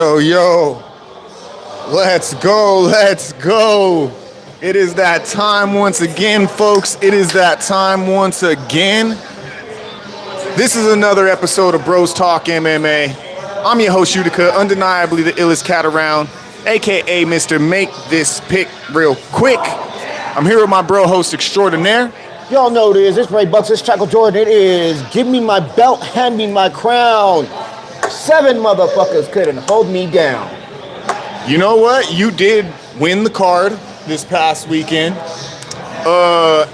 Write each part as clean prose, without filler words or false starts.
Yo, let's go. It is that time once again, folks. It is that time once again. This is another episode of Bros Talk MMA. I'm your host, Utica, undeniably the illest cat around, aka Mr. Make This Pick Real Quick. I'm here with my bro host extraordinaire. Y'all know it is. It's Ray Bucks. It's Chaco Jordan. It is. Give me my belt. Hand me my crown. 7 motherfuckers couldn't hold me down. You know what? You did win the card this past weekend.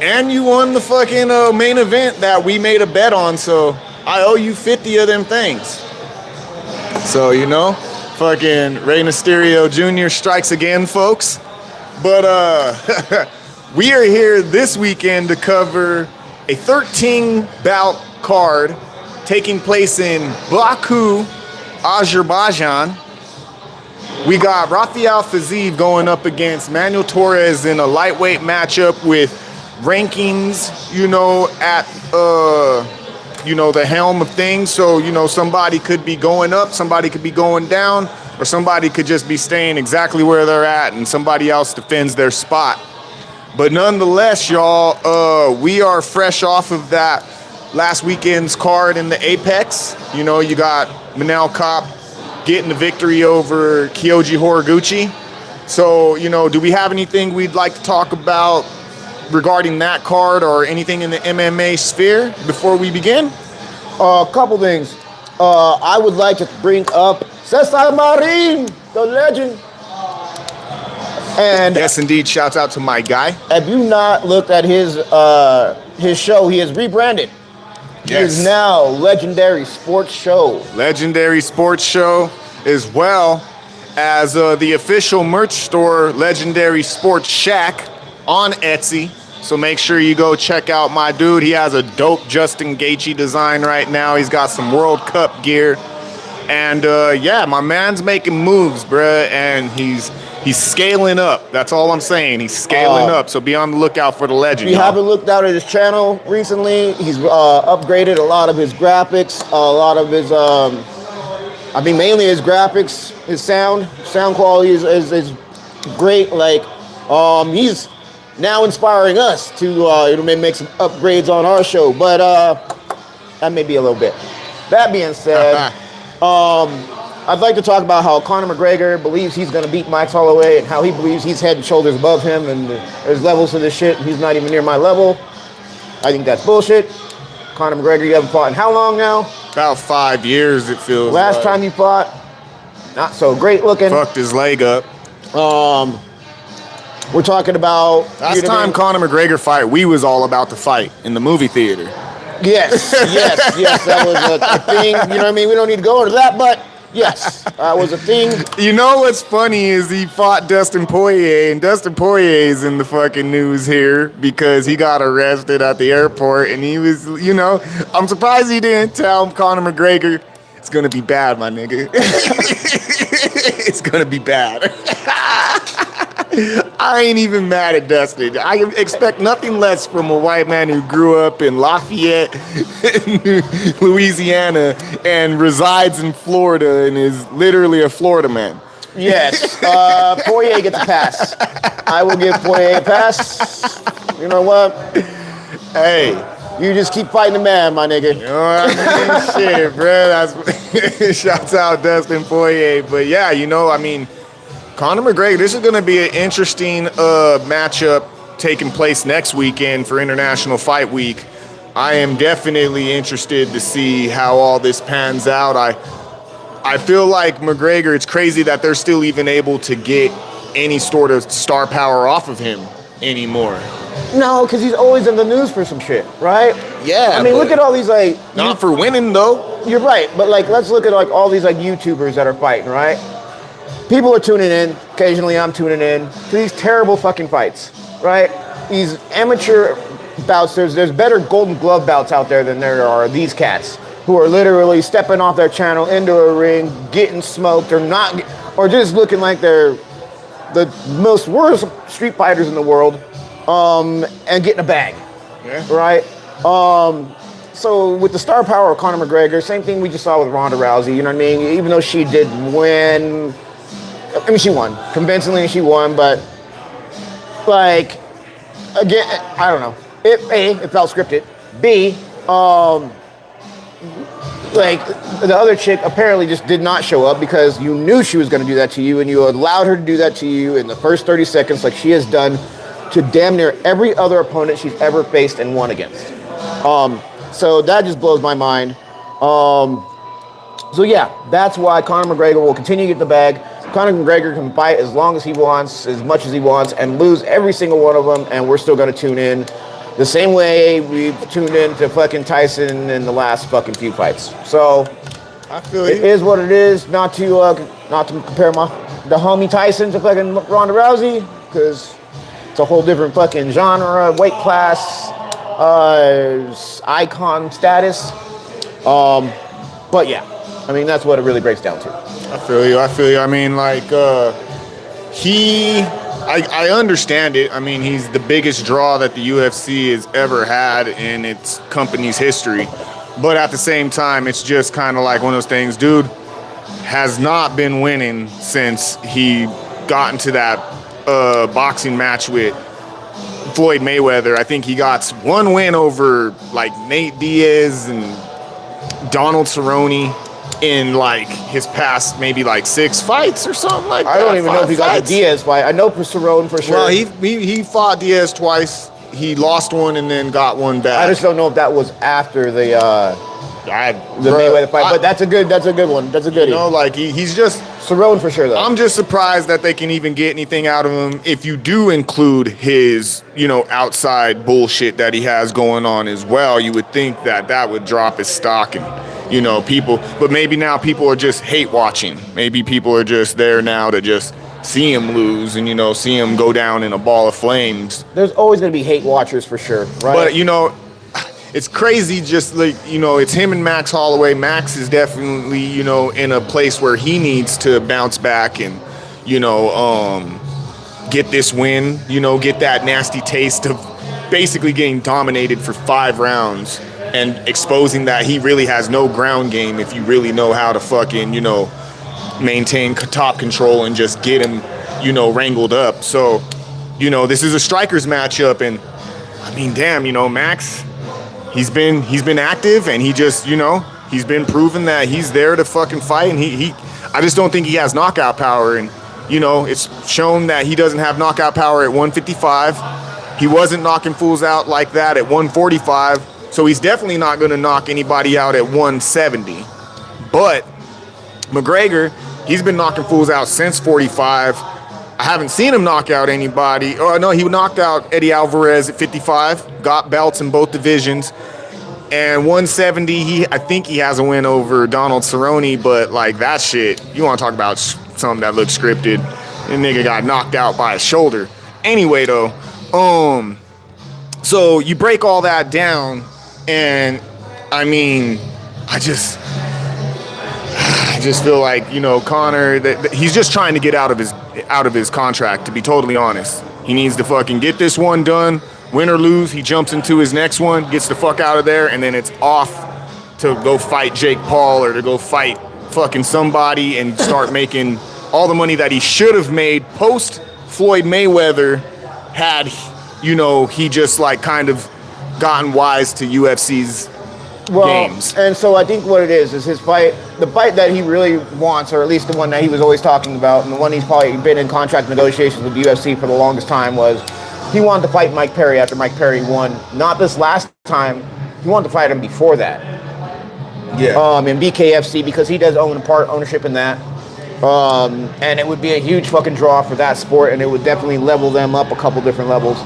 And you won the fucking main event that we made a bet on, so I owe you 50 of them things. So, you know, fucking Rey Mysterio Jr. strikes again, folks. But we are here this weekend to cover a 13-bout card taking place in Baku, Azerbaijan. We got Rafael Fiziev going up against Manuel Torres in a lightweight matchup with rankings, at the helm of things. So, somebody could be going up, somebody could be going down, or somebody could just be staying exactly where they're at and somebody else defends their spot. But nonetheless, y'all, we are fresh off of that last weekend's card in the Apex. You got Manel Kopp getting the victory over Kyoji Horiguchi. So, do we have anything we'd like to talk about regarding that card or anything in the MMA sphere before we begin? A couple things. I would like to bring up Cesar Marin, the legend. And yes, indeed. Shouts out to my guy. Have you not looked at his show? He has rebranded. Yes. It is now Legendary Sports Show. Legendary Sports Show, as well as the official merch store, Legendary Sports Shack, on Etsy. So make sure you go check out my dude. He has a dope Justin Gaethje design right now. He's got some World Cup gear. And my man's making moves, bruh. And he's scaling up. That's all I'm saying. He's scaling up. So be on the lookout for the legend. If you haven't looked out at his channel recently, he's upgraded a lot of his graphics, a lot of his, mainly his graphics, his sound quality is great. Like, he's now inspiring us to make some upgrades on our show. But that may be a little bit. That being said, I'd like to talk about how Conor McGregor believes he's going to beat Max Holloway and how he believes he's head and shoulders above him and there's levels to this shit and he's not even near my level. I think that's bullshit. Conor McGregor, you haven't fought in how long now? About 5 years, it feels Last time you fought, not so great looking. Fucked his leg up. We're talking about... Last time Conor McGregor fight, we was all about to fight in the movie theater. Yes, that was a thing. You know what I mean? We don't need to go into that, but... Yes, that was a thing. You know what's funny is he fought Dustin Poirier, and Dustin Poirier's in the fucking news here because he got arrested at the airport, and he was, I'm surprised he didn't tell Conor McGregor, it's gonna be bad, my nigga. It's gonna be bad. I ain't even mad at Dustin. I expect nothing less from a white man who grew up in Lafayette, Louisiana, and resides in Florida and is literally a Florida man. Yes. Poirier gets a pass. I will give Poirier a pass. You know what? Hey. You just keep fighting the man, my nigga. You know what I mean? Shit, bro. Shouts out Dustin Poirier. But yeah, Conor McGregor, this is going to be an interesting matchup taking place next weekend for International Fight Week. I am definitely interested to see how all this pans out. I feel like McGregor, it's crazy that they're still even able to get any sort of star power off of him anymore. No, because he's always in the news for some shit, right? Yeah. Look at all these, Not for winning, though. You're right, but, let's look at, all these, YouTubers that are fighting, right? People are tuning in. Occasionally, I'm tuning in to these terrible fucking fights, right? These amateur bouts. There's better Golden Glove bouts out there than there are these cats who are literally stepping off their channel into a ring, getting smoked, or just looking like they're the most worst street fighters in the world, and getting a bag, right? so with the star power of Conor McGregor, same thing we just saw with Ronda Rousey. You know what I mean? Even though she did win, I mean, she won convincingly. She won, but like again, I don't know. It felt scripted. B, like the other chick apparently just did not show up because you knew she was going to do that to you, and you allowed her to do that to you in the first 30 seconds, like she has done to damn near every other opponent she's ever faced and won against. So that just blows my mind. So yeah, that's why Conor McGregor will continue to get the bag. Conor McGregor can fight as long as he wants, as much as he wants, and lose every single one of them, and we're still going to tune in the same way we've tuned in to fucking Tyson in the last fucking few fights. So I feel it is what it is. Not to compare the homie Tyson to fucking Ronda Rousey, because it's a whole different fucking genre, weight class, icon status. But yeah, I mean, that's what it really breaks down to. I feel you. I mean, like, I understand it. I mean, he's the biggest draw that the UFC has ever had in its company's history. But at the same time, it's just kind of like one of those things. Dude has not been winning since he got into that boxing match with Floyd Mayweather. I think he got one win over like Nate Diaz and Donald Cerrone in like his past maybe like 6 fights or something like that. I don't even know if he got the Diaz fight. I know for Cerrone for sure. Well, he fought Diaz twice. He lost one and then got one back. I just don't know if that was after the Mayweather fight. But that's a good one. That's a good. You know, like he's just Cerrone for sure though. I'm just surprised that they can even get anything out of him if you do include his, you know, outside bullshit that he has going on as well. You would think that would drop his stock and, you know, people, but maybe now people are just hate watching. Maybe people are just there now to just see him lose and, you know, see him go down in a ball of flames. There's always going to be hate watchers for sure, right? But, you know, it's crazy just like, you know, it's him and Max Holloway. Max is definitely, you know, in a place where he needs to bounce back and, you know, get this win, you know, get that nasty taste of basically getting dominated for 5 rounds. And exposing that he really has no ground game if you really know how to fucking, you know, maintain top control and just get him, you know, wrangled up. So, you know, this is a strikers matchup, and I mean, damn, you know, Max, he's been active, and he just, you know, he's been proven that he's there to fucking fight, and I just don't think he has knockout power, and, you know, it's shown that he doesn't have knockout power at 155. He wasn't knocking fools out like that at 145. So he's definitely not going to knock anybody out at 170. But McGregor, he's been knocking fools out since 45. I haven't seen him knock out anybody. Oh, no, he knocked out Eddie Alvarez at 55, got belts in both divisions. And 170, I think he has a win over Donald Cerrone, but like that shit, you want to talk about something that looks scripted. The nigga got knocked out by his shoulder. Anyway, though, so you break all that down. And I mean, I just feel like, you know, Conor, that he's just trying to get out of his contract, to be totally honest. He needs to fucking get this one done, win or lose. He jumps into his next one, gets the fuck out of there, and then it's off to go fight Jake Paul or to go fight fucking somebody and start making all the money that he should have made post Floyd Mayweather had, you know, he just like kind of gotten wise to UFC's games. And so I think what it is his fight, the fight that he really wants, or at least the one that he was always talking about, and the one he's probably been in contract negotiations with the UFC for the longest time, was he wanted to fight Mike Perry after Mike Perry won. Not this last time, he wanted to fight him before that. Yeah. In BKFC, because he does own part ownership in that. And it would be a huge fucking draw for that sport, and it would definitely level them up a couple different levels.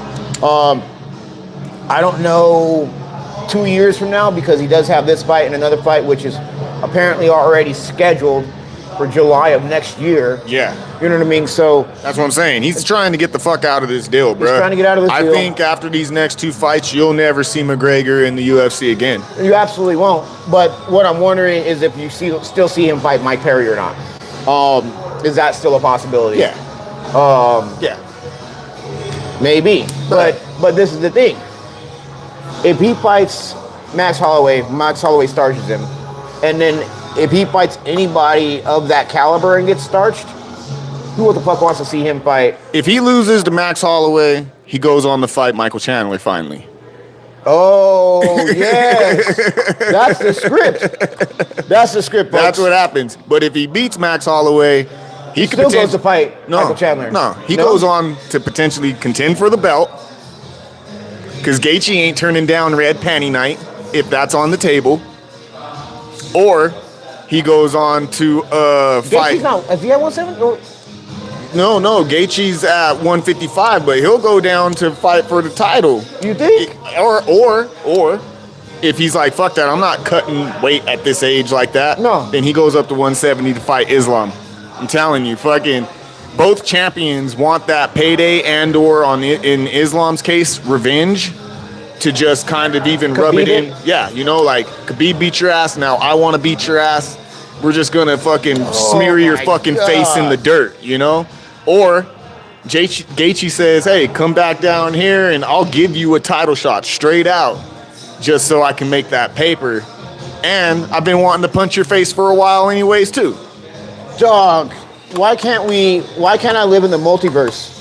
I don't know 2 years from now, because he does have this fight and another fight, which is apparently already scheduled for July of next year. Yeah. You know what I mean? So that's what I'm saying. He's trying to get the fuck out of this deal, bro. He's trying to get out of this deal. I think after these next 2 fights, you'll never see McGregor in the UFC again. You absolutely won't. But what I'm wondering is if you still see him fight Mike Perry or not. Is that still a possibility? Yeah. Yeah. Maybe. But this is the thing. If he fights Max Holloway starches him. And then if he fights anybody of that caliber and gets starched, who the fuck wants to see him fight? If he loses to Max Holloway, he goes on to fight Michael Chandler finally. Oh, yes. That's the script. That's the script, folks. That's what happens. But if he beats Max Holloway, he still goes to fight Michael Chandler. No, he goes on to potentially contend for the belt. Because Gaethje ain't turning down Red Panty Night if that's on the table. Or he goes on to fight. Gaethje's not. Is he at 170? No, Gaethje's at 155, but he'll go down to fight for the title. You think? Or if he's like, fuck that, I'm not cutting weight at this age like that. No. Then he goes up to 170 to fight Islam. I'm telling you, fucking both champions want that payday and or in Islam's case, revenge to just kind of even rub it in. Yeah, you know, like Khabib beat your ass, now I want to beat your ass. We're just gonna fucking smear your fucking face in the dirt, you know? Or Gaethje says, hey, come back down here and I'll give you a title shot straight out just so I can make that paper. And I've been wanting to punch your face for a while anyways, too. Dog, why can't I live in the multiverse?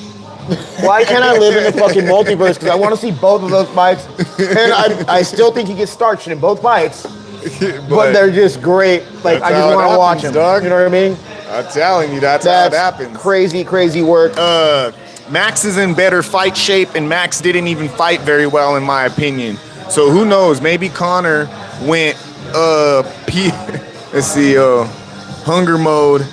Why can't I live in the fucking multiverse? Because I want to see both of those fights. And I still think he gets starched in both fights. but they're just great. Like, I just want to watch them. Dog. You know what I mean? I'm telling you, that's how it happens. Crazy work. Max is in better fight shape, and Max didn't even fight very well, in my opinion. So who knows? Maybe Conor went, let's see, hunger mode.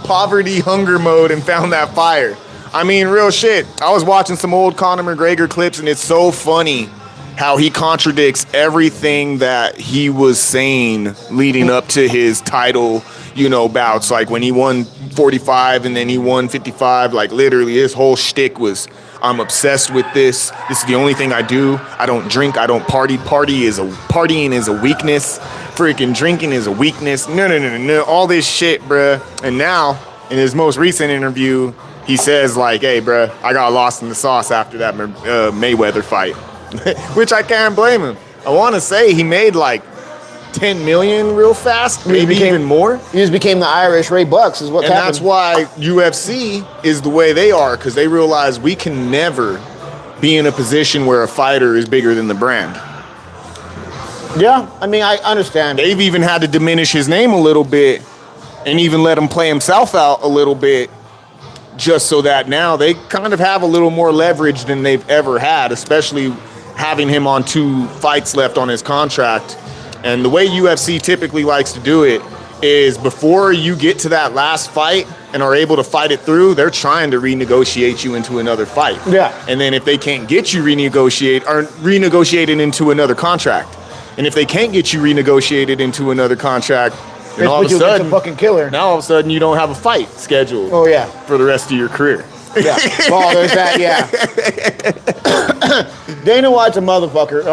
Poverty hunger mode and found that fire. I mean, real shit. I was watching some old Conor McGregor clips, and it's so funny how he contradicts everything that he was saying leading up to his title, you know, bouts. Like when he won 45 and then he won 55, like literally his whole shtick was, I'm obsessed with this. This is the only thing I do. I don't drink. I don't party. Partying is a weakness. Freaking drinking is a weakness. No. All this shit, bruh. And now, in his most recent interview, he says like, hey, bruh, I got lost in the sauce after that Mayweather fight. Which I can't blame him. I want to say he made like 10 million real fast, maybe even more. He just became the Irish Ray Bucks is what happened. And that's why UFC is the way they are, because they realize we can never be in a position where a fighter is bigger than the brand. Yeah, I mean, I understand. They've even had to diminish his name a little bit and even let him play himself out a little bit, just so that now they kind of have a little more leverage than they've ever had, especially having him on 2 fights left on his contract. And the way UFC typically likes to do it is before you get to that last fight and are able to fight it through, they're trying to renegotiate you into another fight. Yeah. And then if they can't get you renegotiated into another contract, and if they can't get you renegotiated into another contract, then all of a sudden, fucking killer. Now all of a sudden you don't have a fight scheduled. Oh yeah. For the rest of your career. Yeah. Oh, there's that. Yeah. Dana White's a motherfucker.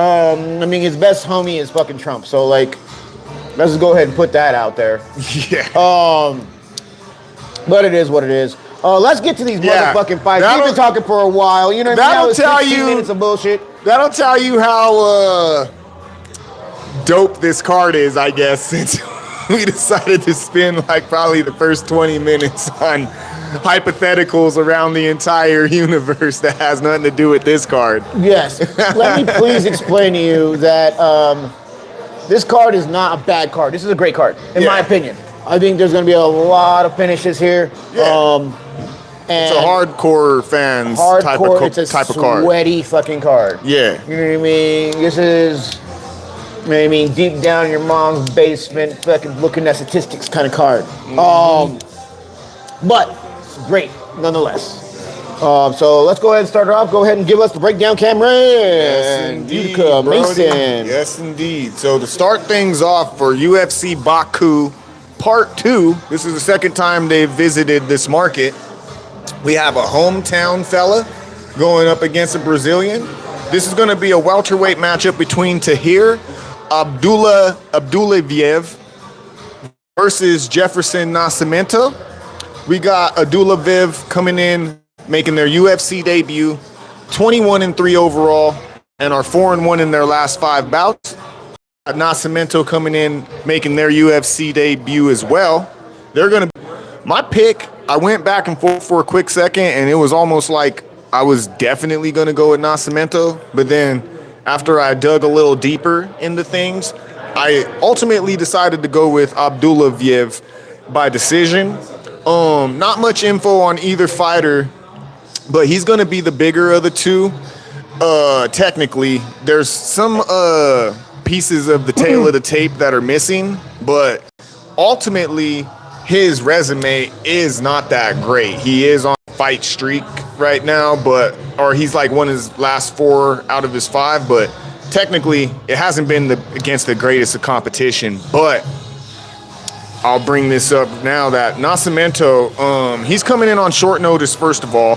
I mean, his best homie is fucking Trump. So like, let's just go ahead and put that out there. Yeah. But it is what it is. Let's get to these motherfucking fights. We've been talking for a while. You know what I mean? That'll tell you 16 minutes of bullshit. That'll tell you how dope this card is, I guess, since we decided to spend like probably the first 20 minutes on hypotheticals around the entire universe that has nothing to do with this card. Yes. Let me please explain to you that this card is not a bad card. This is a great card, in my opinion. I think there's going to be a lot of finishes here. Yeah. And it's a hardcore fans type of card. Sweaty fucking card. Yeah. You know what I mean? This is, you know what I mean, deep down in your mom's basement, fucking looking at statistics kind of card. But it's great nonetheless. So let's go ahead and start it off. Go ahead and give us the breakdown, Cameron. Yes, indeed, Mason. Yes, indeed. So to start things off for UFC Baku Part 2, this is the second time they've visited this market. We have a hometown fella going up against a Brazilian. This is going to be a welterweight matchup between Tahir Abdullayev versus Jefferson Nascimento. We got Abdullayev coming in, making their UFC debut, 21-3 overall. and are 4-1 in their last 5 bouts. Nascimento coming in, making their UFC debut as well. They're going to... My pick, I went back and forth for a quick second, and it was almost like I was definitely going to go with Nascimento. But then after I dug a little deeper into things, I ultimately decided to go with Abdullayev by decision. Not much info on either fighter, but he's going to be the bigger of the two. Technically, there's some pieces of the tail of the tape that are missing, but ultimately his resume is not that great. He is on a fight streak right now, or he's like won his last 4 out of his 5, but technically it hasn't been against the greatest of competition. But I'll bring this up now that Nascimento, he's coming in on short notice. First of all,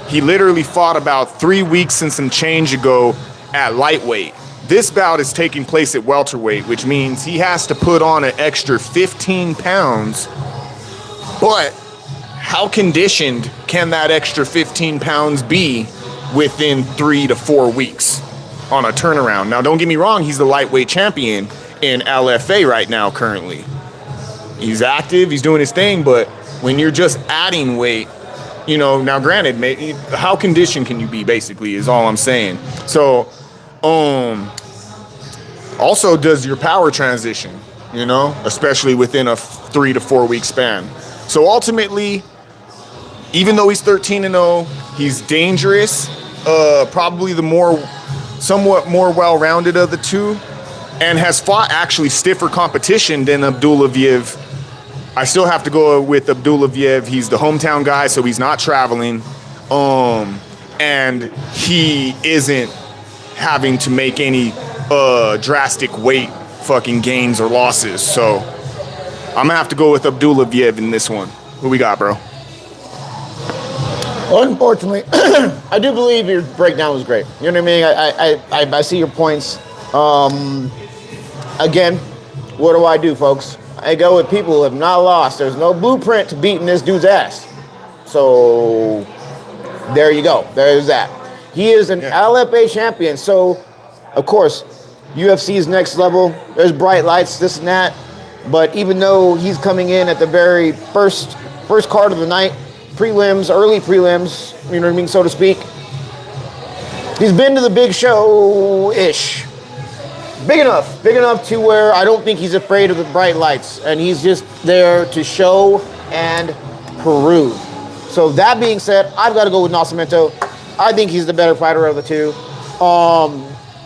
he literally fought about 3 weeks and some change ago at lightweight. This bout is taking place at welterweight, which means he has to put on an extra 15 pounds. But how conditioned can that extra 15 pounds be within 3 to 4 weeks on a turnaround? Now, don't get me wrong, he's the lightweight champion in LFA right now currently. He's active, he's doing his thing, but when you're just adding weight, now granted, how conditioned can you be, basically, is all I'm saying. So, also does your power transition, especially within a 3 to 4 week span. So ultimately, even though he's 13-0, he's dangerous, probably the somewhat more well-rounded of the two, and has fought actually stiffer competition than Abdullayev. I still have to go with Abdullayev. He's the hometown guy, so he's not traveling. And he isn't having to make any drastic weight fucking gains or losses. So I'm going to have to go with Abdullayev in this one. Who we got, bro? Unfortunately, I do believe your breakdown was great. You know what I mean? I see your points. Again, what do I do, folks? I go with people who have not lost. There's no blueprint to beating this dude's ass. So there you go. There's that. He is an LFA champion. So, of course, UFC's next level. There's bright lights, this and that. But even though he's coming in at the very first card of the night, prelims, early prelims, you know what I mean, so to speak, he's been to the big show-ish. Big enough to where I don't think he's afraid of the bright lights, and he's just there to show and prove. So that being said, I've got to go with Nascimento. I think he's the better fighter of the two.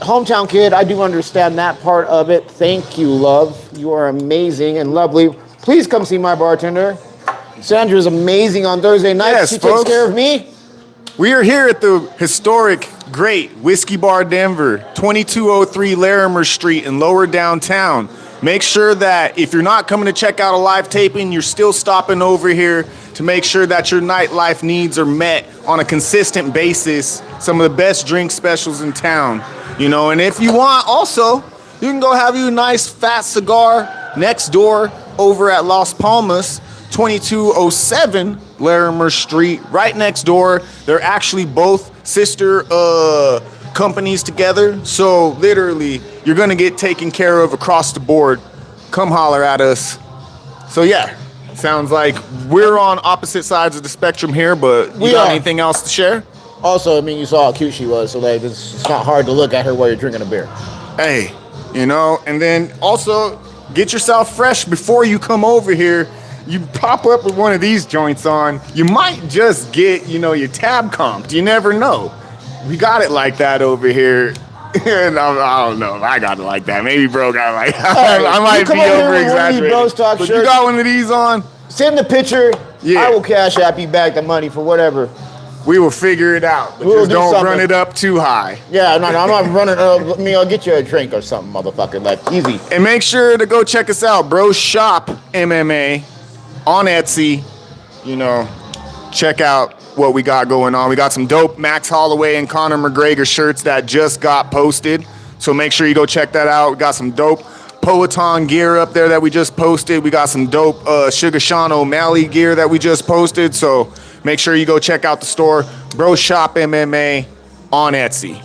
Hometown kid, I do understand that part of it. Thank you, love. You are amazing and lovely. Please come see my bartender. Sandra's amazing on Thursday nights. She takes care of me. We are here at the historic, great Whiskey Bar Denver, 2203 Larimer Street in Lower Downtown. Make sure that if you're not coming to check out a live taping, you're still stopping over here to make sure that your nightlife needs are met on a consistent basis. Some of the best drink specials in town, and if you want also, you can go have you a nice fat cigar next door over at Las Palmas, 2207 Larimer Street, right next door. They're actually both sister companies together, so literally you're gonna get taken care of across the board. Come holler at us. So yeah, sounds like we're on opposite sides of the spectrum here, but you got anything else to share? Also, I mean, you saw how cute she was, so like it's not hard to look at her while you're drinking a beer. Hey, and then also get yourself fresh before you come over here. You pop up with one of these joints on, you might just get, your tab comped. You never know. We got it like that over here. And I don't know if I got it like that. Maybe bro got it like that. I might be over-exaggerating. But you got one of these on? Send the picture. Yeah. I will cash app you back the money for whatever. We will figure it out. But just don't run it up too high. Yeah, I'm not running up. I'll get you a drink or something, motherfucker. Like, easy. And make sure to go check us out, Bro Shop MMA on Etsy. Check out what we got going on. We got some dope Max Holloway and Conor McGregor shirts that just got posted. So make sure you go check that out. We got some dope Poeton gear up there that we just posted. We got some dope Sugar Sean O'Malley gear that we just posted. So make sure you go check out the store, Bro Shop MMA on Etsy.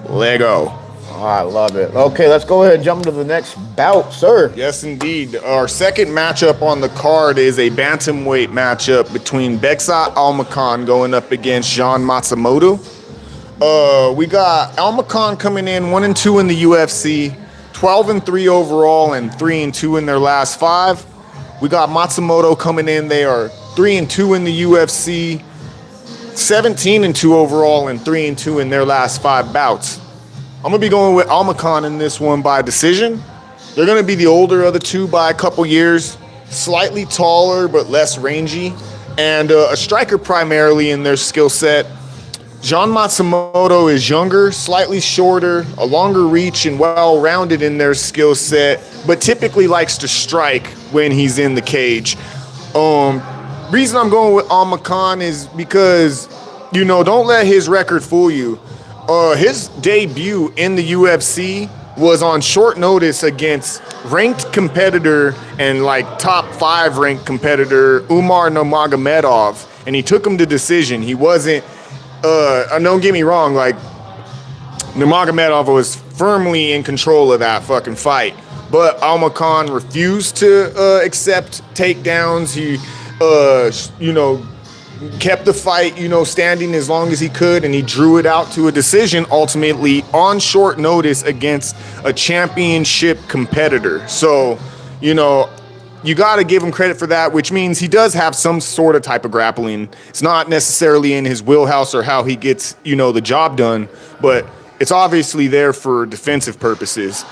Lego. Oh, I love it. Okay, let's go ahead and jump into the next bout, sir. Yes, indeed. Our second matchup on the card is a bantamweight matchup between Beksat Almakhan going up against Jean Matsumoto. We got Almakhan coming in 1-2 in the UFC, 12-3 overall, and 3-2 in their last 5. We got Matsumoto coming in. They are 3-2 in the UFC, 17-2 overall, and 3-2 in their last 5 bouts. I'm going to be going with Almakhan in this one by decision. They're going to be the older of the two by a couple years, slightly taller but less rangy, and a striker primarily in their skill set. Jean Matsumoto is younger, slightly shorter, a longer reach, and well-rounded in their skill set, but typically likes to strike when he's in the cage. Reason I'm going with Almakhan is because, don't let his record fool you. His debut in the UFC was on short notice against ranked competitor and top 5 ranked competitor Umar Nurmagomedov, and he took him to decision. He wasn't, don't get me wrong, Nurmagomedov was firmly in control of that fucking fight, but Almakhan refused to accept takedowns. He, kept the fight, standing as long as he could, and he drew it out to a decision ultimately on short notice against a championship competitor. So, you got to give him credit for that, which means he does have some sort of type of grappling. It's not necessarily in his wheelhouse or how he gets, the job done, but it's obviously there for defensive purposes.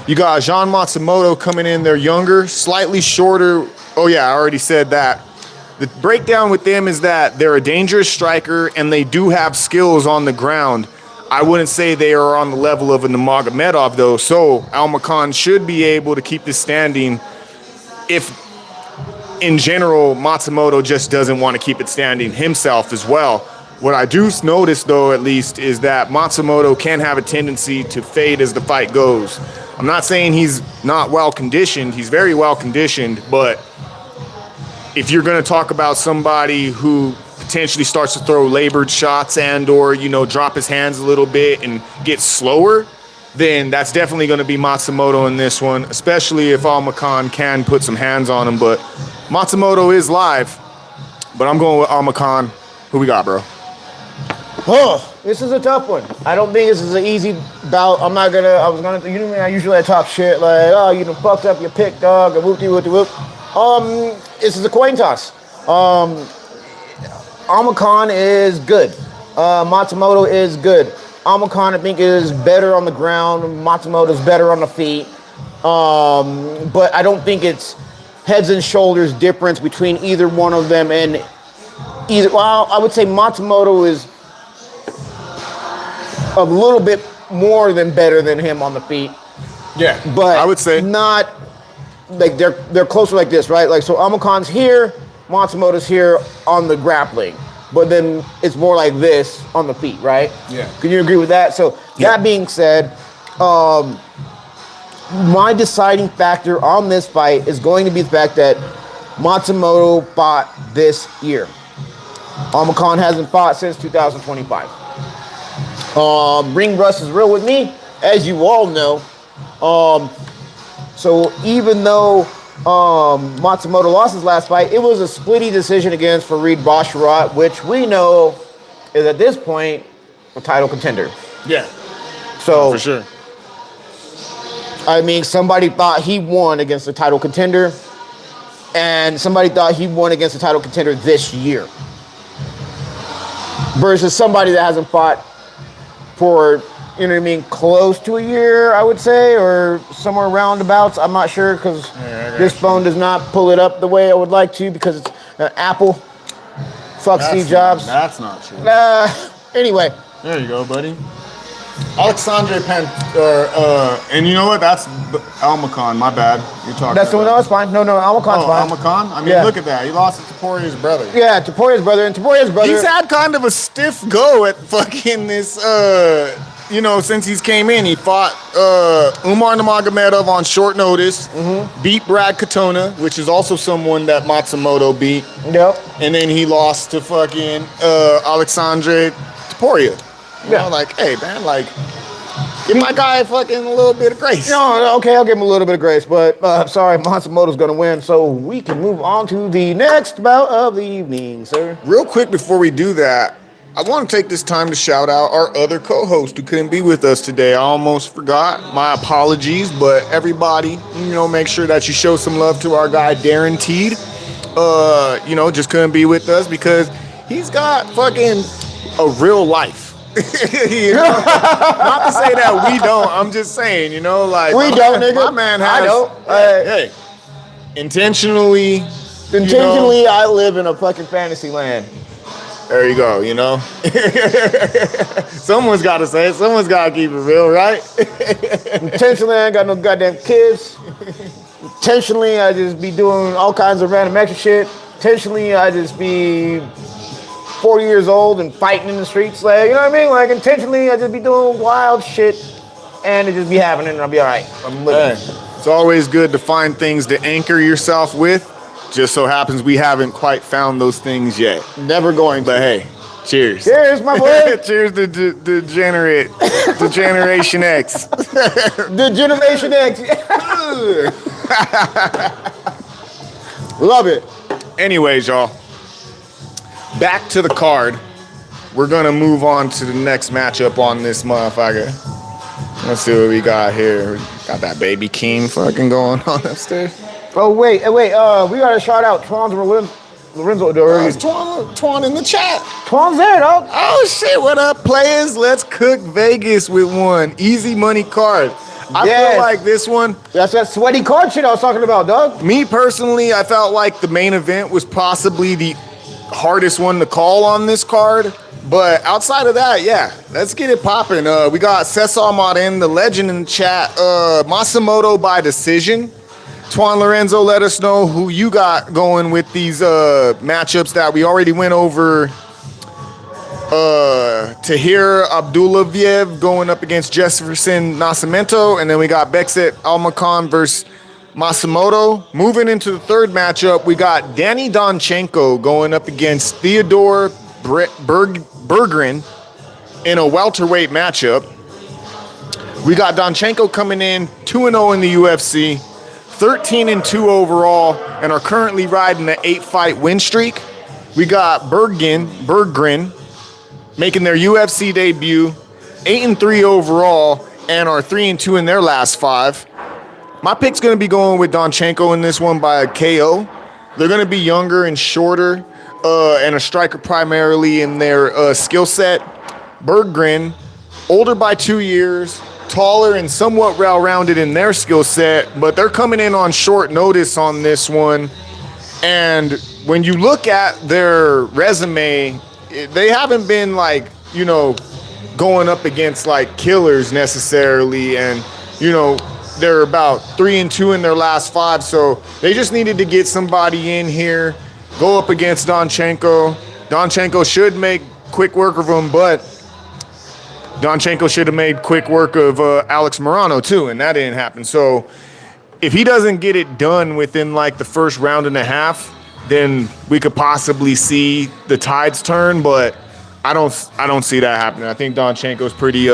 You got Jean Matsumoto coming in. They're younger, slightly shorter. Oh yeah, I already said that. The breakdown with them is that they're a dangerous striker and they do have skills on the ground. I wouldn't say they are on the level of a Nurmagomedov though, so Almakhan should be able to keep this standing if, in general, Matsumoto just doesn't want to keep it standing himself as well. What I do notice though, at least, is that Matsumoto can have a tendency to fade as the fight goes. I'm not saying he's not well conditioned, he's very well conditioned, but if you're going to talk about somebody who potentially starts to throw labored shots and or, drop his hands a little bit and get slower, then that's definitely going to be Matsumoto in this one, especially if Almakhan can put some hands on him. But Matsumoto is live, but I'm going with Almakhan. Who we got, bro? Oh, this is a tough one. I don't think this is an easy bout. I usually talk shit you fucked up your pick, dog, and whoop-de-whoop-de-whoop. This is a coin toss. Almakhan is good. Matsumoto is good. Almakhan, I think, is better on the ground. Matsumoto is better on the feet. But I don't think it's heads and shoulders difference between either one of them. And I would say Matsumoto is a little bit more than better than him on the feet. Yeah, but I would say not. They're closer like this, right? So Almakhan's here, Matsumoto's here on the grappling, but then it's more like this on the feet, right? Yeah. Can you agree with that? So that being said, my deciding factor on this fight is going to be the fact that Matsumoto fought this year. Almakhan hasn't fought since 2025. Ring rust is real with me, as you all know. So even though Matsumoto lost his last fight, it was a splitty decision against Farid Basharat, which we know is at this point a title contender. Yeah. So for sure. I mean, somebody thought he won against a title contender, and somebody thought he won against a title contender this year. Versus somebody that hasn't fought for, close to a year, I would say, or somewhere roundabouts. I'm not sure because this phone does not pull it up the way I would like to because it's an Apple. Fuck Steve Jobs. That's not true. Anyway. There you go, buddy. Alexandre and you know what? That's Almakhan. My bad. You're talking. That's the one. No, it's fine. No, Almakhan's fine. Almakhan. I mean, look at that. He lost to Topuria's brother. Yeah, Topuria's brother, and Topuria's brother. He's had kind of a stiff go at fucking this. Since he's came in, he fought Umar Nurmagomedov on short notice. Mm-hmm. Beat Brad Katona, which is also someone that Matsumoto beat. Yep. And then he lost to fucking Alexandre Topuria. Hey man, Give my guy fucking a little bit of grace. No, okay, I'll give him a little bit of grace, but sorry, Matsumoto's gonna win, so we can move on to the next bout of the evening, sir. Real quick before we do that, I want to take this time to shout out our other co-host who couldn't be with us today. I almost forgot. My apologies, but everybody, make sure that you show some love to our guy Darren Teed. Just couldn't be with us because he's got fucking a real life. Not to say that we don't. I'm just saying, we don't, nigga. My man has. I don't. Hey, intentionally. I live in a fucking fantasy land. There you go. Someone's got to say it. Someone's got to keep it real, right? Intentionally, I ain't got no goddamn kids. Intentionally, I just be doing all kinds of random extra shit. Intentionally, I just be 40 years old and fighting in the streets, you know what I mean? Like, intentionally, I just be doing wild shit, and it just be happening, and I'll be all right. I'm living. Hey, it's always good to find things to anchor yourself with. Just so happens we haven't quite found those things yet. Never going to. But hey, cheers. Cheers, my boy. Cheers to Degenerate. Degeneration X. Degeneration X. Love it. Anyways, y'all. Back to the card. We're gonna move on to the next matchup on this motherfucker. Let's see what we got here. We got that baby Keem fucking going on upstairs. Oh wait, we gotta shout out Twan's Lorenzo. Is Twan in the chat? Twan's there, dog. Oh shit! What up, players? Let's cook Vegas with one easy money card. I feel like this one. That's that sweaty card shit I was talking about, dog. Me personally, I felt like the main event was possibly the hardest one to call on this card, but outside of that, yeah, let's get it popping. We got Cesar Marin, the legend, in the chat. Matsumoto by decision. Twan Lorenzo, let us know who you got going with these matchups that we already went over. Tahir Abdullayev going up against Jefferson Nascimento, and then we got Bekset Almakhan versus Matsumoto. Moving into the third matchup, we got Danny Donchenko going up against Theodore Berggren in a welterweight matchup. We got Donchenko coming in 2-0 in the UFC, 13-2 overall, and are currently riding an 8-fight win streak. We got Berggren making their UFC debut, 8-3 overall, and are 3-2 in their last 5. My pick's going to be going with Donchenko in this one by a KO. They're going to be younger and shorter, and a striker primarily in their skill set. Berggren, older by 2 years, taller and somewhat well-rounded in their skill set, but they're coming in on short notice on this one. And when you look at their resume, they haven't been going up against killers necessarily, and they're about 3-2 in their last 5, so they just needed to get somebody in here, go up against Donchenko. Donchenko should make quick work of him, but Donchenko should have made quick work of Alex Morano too, and that didn't happen. So if he doesn't get it done within the first round and a half, then we could possibly see the tides turn, but I don't see that happening. I think Donchenko's pretty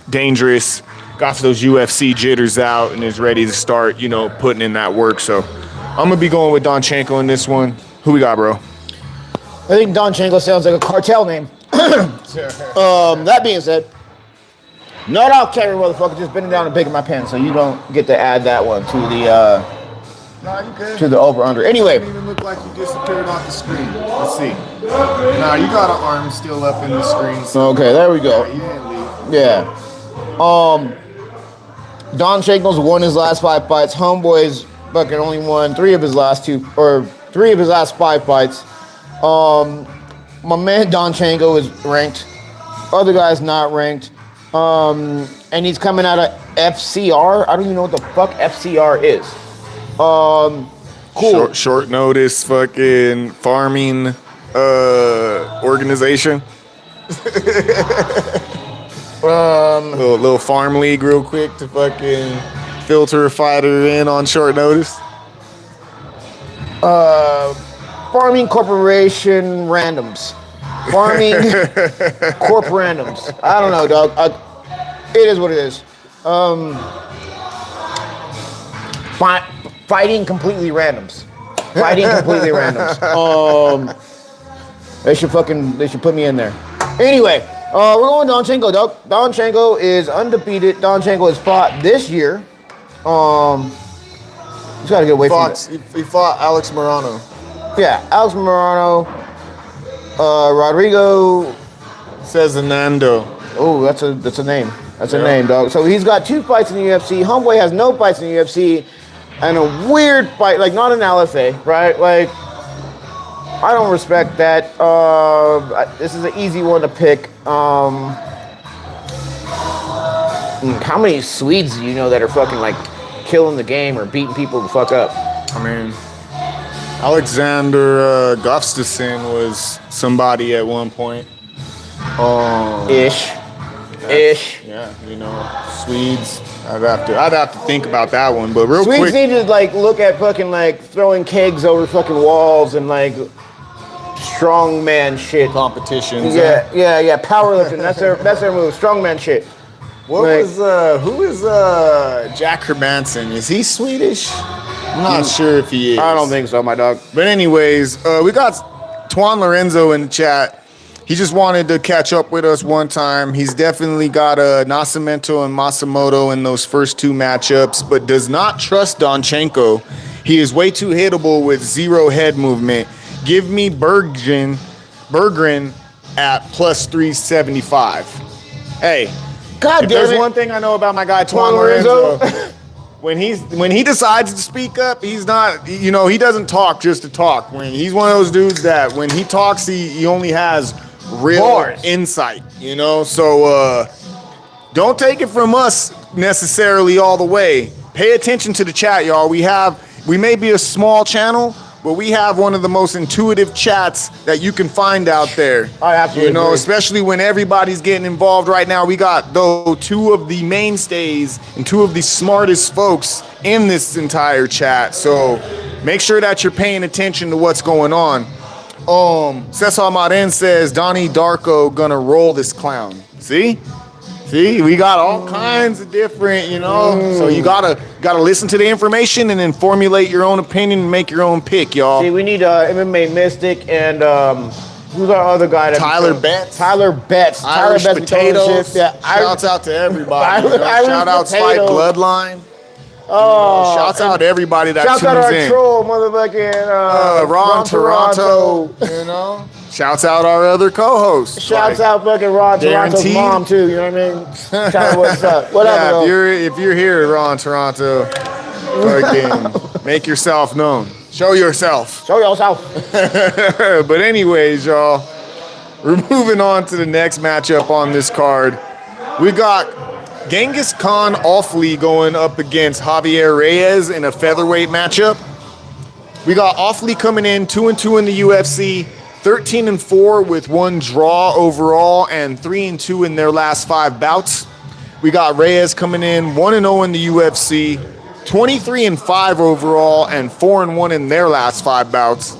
dangerous. Got those UFC jitters out and is ready to start, putting in that work. So I'm going to be going with Donchenko in this one. Who we got, bro? I think Donchenko sounds like a cartel name. That being said, not all carry motherfucker, just bending down and picking my pen, so you don't get to add that one to the to the over-under. Anyway. It doesn't even look like you disappeared off the screen. Let's see. Nah, you got an arm still up in the screen. So okay, there we go. you didn't leave. Yeah. Donchenko's won his last 5 fights. Homeboy's fucking only won 3 of his last 5 fights. My man Donchenko is ranked. Other guy's not ranked. And he's coming out of FCR. I don't even know what the fuck FCR is. Cool. Short notice fucking farming organization. Little farm league real quick to fucking filter a fighter in on short notice. Farming Corporation Randoms. Farming Corp Randoms. I don't know, dog. It is what it is. Fighting completely randoms. They should put me in there. Anyway, we're going Donchenko, dog. Donchenko is undefeated. Donchenko has fought this year. He's got to get away from it. He fought Alex Morano. Yeah, Alex Morano. Rodrigo Cezinando. Oh, that's a name. That's a name, dog. So he's got 2 fights in the UFC. Homeboy has no fights in the UFC. And a weird fight, like not an LFA, right? Like, I don't respect that. This is an easy one to pick. How many Swedes do you know that are fucking like killing the game or beating people the fuck up? I mean, Alexander Gustafsson was somebody at one point. Ish. Yeah, you know, Swedes. I'd have to think about that one, but real Swedes quick. need to like look at fucking like throwing kegs over fucking walls and like strongman shit. Competitions. Yeah. Powerlifting. That's their move. Strongman shit. Who is Jack Hermansson? Is he Swedish? I'm not sure if he is. I don't think so, my dog. But anyways, we got Tuan Lorenzo in the chat. He just wanted to catch up with us one time. He's definitely got Nascimento and Masamoto in those first 2 matchups, but does not trust Donchenko. He is way too hittable with 0 head movement. Give me Berggren at plus 375. Hey, God damn there's it. one thing I know about my guy Tuan Lorenzo. When he decides to speak up, he's not, you know, he doesn't talk just to talk. When he's one of those dudes that when he talks, he only has real insight, you know? So don't take it from us necessarily all the way. Pay attention to the chat, y'all. We may be a small channel, but we have one of the most intuitive chats that you can find out there. I absolutely You know, agree. especially when everybody's getting involved right now. We got, though, 2 of the mainstays and 2 of the smartest folks in this entire chat. So make sure that you're paying attention to what's going on. Cesar Marin says, Donnie Darko gonna roll this clown. See, we got all kinds of different, you know. So you gotta listen to the information and then formulate your own opinion and make your own pick, y'all. See, we need MMA Mystic and who's our other guy? Tyler Betts. Tyler Betts. Irish Tyler Betts and Potatoes. shit. Yeah, Shouts out to everybody. You know? Irish Shout out Spike Potatoes. Bloodline. Oh, Shouts out to everybody that shouts tunes out our in. troll, motherfucking Ron Toronto. You know. Shouts out our other co-hosts. Shouts out fucking Ron Toronto's guaranteed. mom too. You know what I mean? Shout out what's up. Whatever. Yeah, if you're here, Ron Toronto, fucking make yourself known. Show yourself. Show yourself. But anyways, y'all, we're moving on to the next matchup on this card. We got Genghis Khan Offley going up against Javier Reyes in a featherweight matchup. We got Offley coming in 2-2 in the UFC, 13-4 with 1 draw overall and 3-2 in their last 5 bouts. We got Reyes coming in 1-0 in the UFC, 23-5 overall and 4-1 in their last 5 bouts.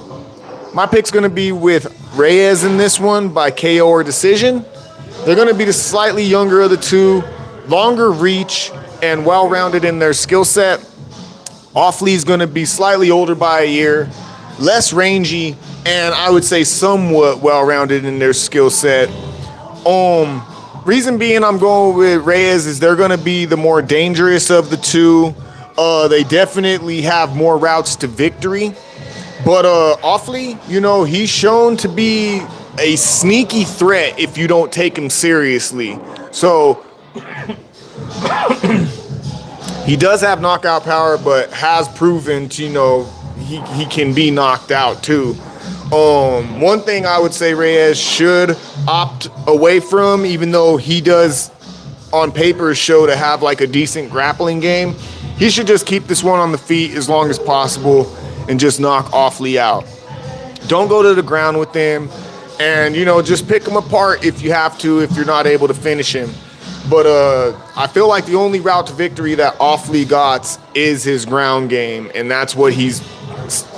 My pick's going to be with Reyes in this one by KO or decision. They're going to be the slightly younger of the 2, longer reach and well-rounded in their skill set. Offley's going to be slightly older by a year, less rangy, and I would say somewhat well-rounded in their skill set. Reason being I'm going with Reyes is they're going to be the more dangerous of the 2. They definitely have more routes to victory. But Offley, you know, he's shown to be a sneaky threat if you don't take him seriously. So he does have knockout power, but has proven to, you know, he can be knocked out too. One thing I would say Reyes should opt away from, even though he does on paper show to have like a decent grappling game, he should just keep this one on the feet as long as possible and just knock Offley out. Don't go to the ground with him, and, you know, just pick him apart if you have to, if you're not able to finish him. But I feel like the only route to victory that Offley got is his ground game, and that's what he's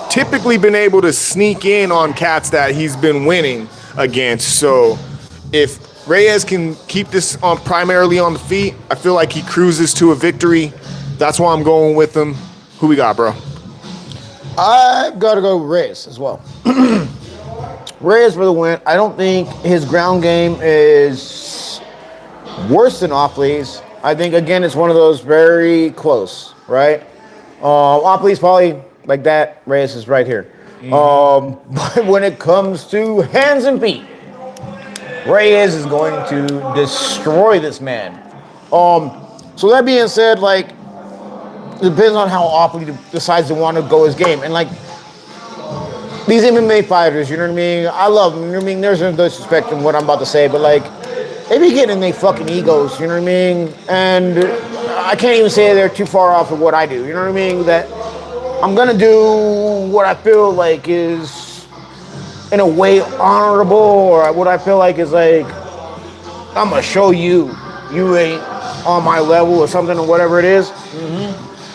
typically been able to sneak in on cats that he's been winning against. So if Reyes can keep this on primarily on the feet. I feel like he cruises to a victory. That's why I'm going with him. Who we got, bro? I've got to go Reyes as well. Reyes for the win. I don't think his ground game is worse than Opley's. I think, again, it's one of those very close, right? Opley's probably like that. Reyes is right here. But when it comes to hands and feet, Reyes is going to destroy this man. So that being said, like, it depends on how Opley decides to want to go his game. And, like, these MMA fighters, you know what I mean? I love them. You know what I mean? There's no disrespect in what I'm about to say, but, like, they be getting in their fucking egos, you know what I mean? And I can't even say they're too far off of what I do, you know what I mean? That I'm gonna do what I feel like is, in a way, honorable, or what I feel like is like, I'm gonna show you ain't on my level or something or whatever it is.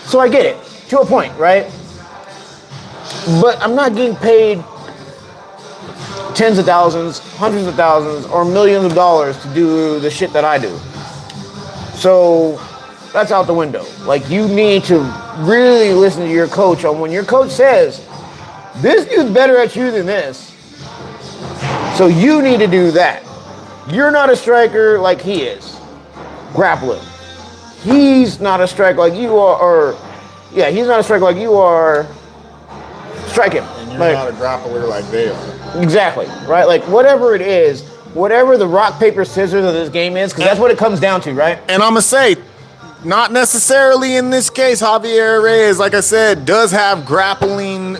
So I get it, to a point, right? But I'm not getting paid tens of thousands, hundreds of thousands, or millions of dollars to do the shit that I do. So that's out the window. Like, you need to really listen to your coach on when your coach says, this dude's better at you than this. So you need to do that. You're not a striker like he is. Grappling. He's not a striker like you are, he's not a striker like you are. Strike him. And you're not a grappler like they are. Exactly, right? Like, whatever it is, whatever the rock, paper, scissors of this game is, because that's what it comes down to, right? And I'm going to say, not necessarily in this case, Javier Reyes, like I said, does have grappling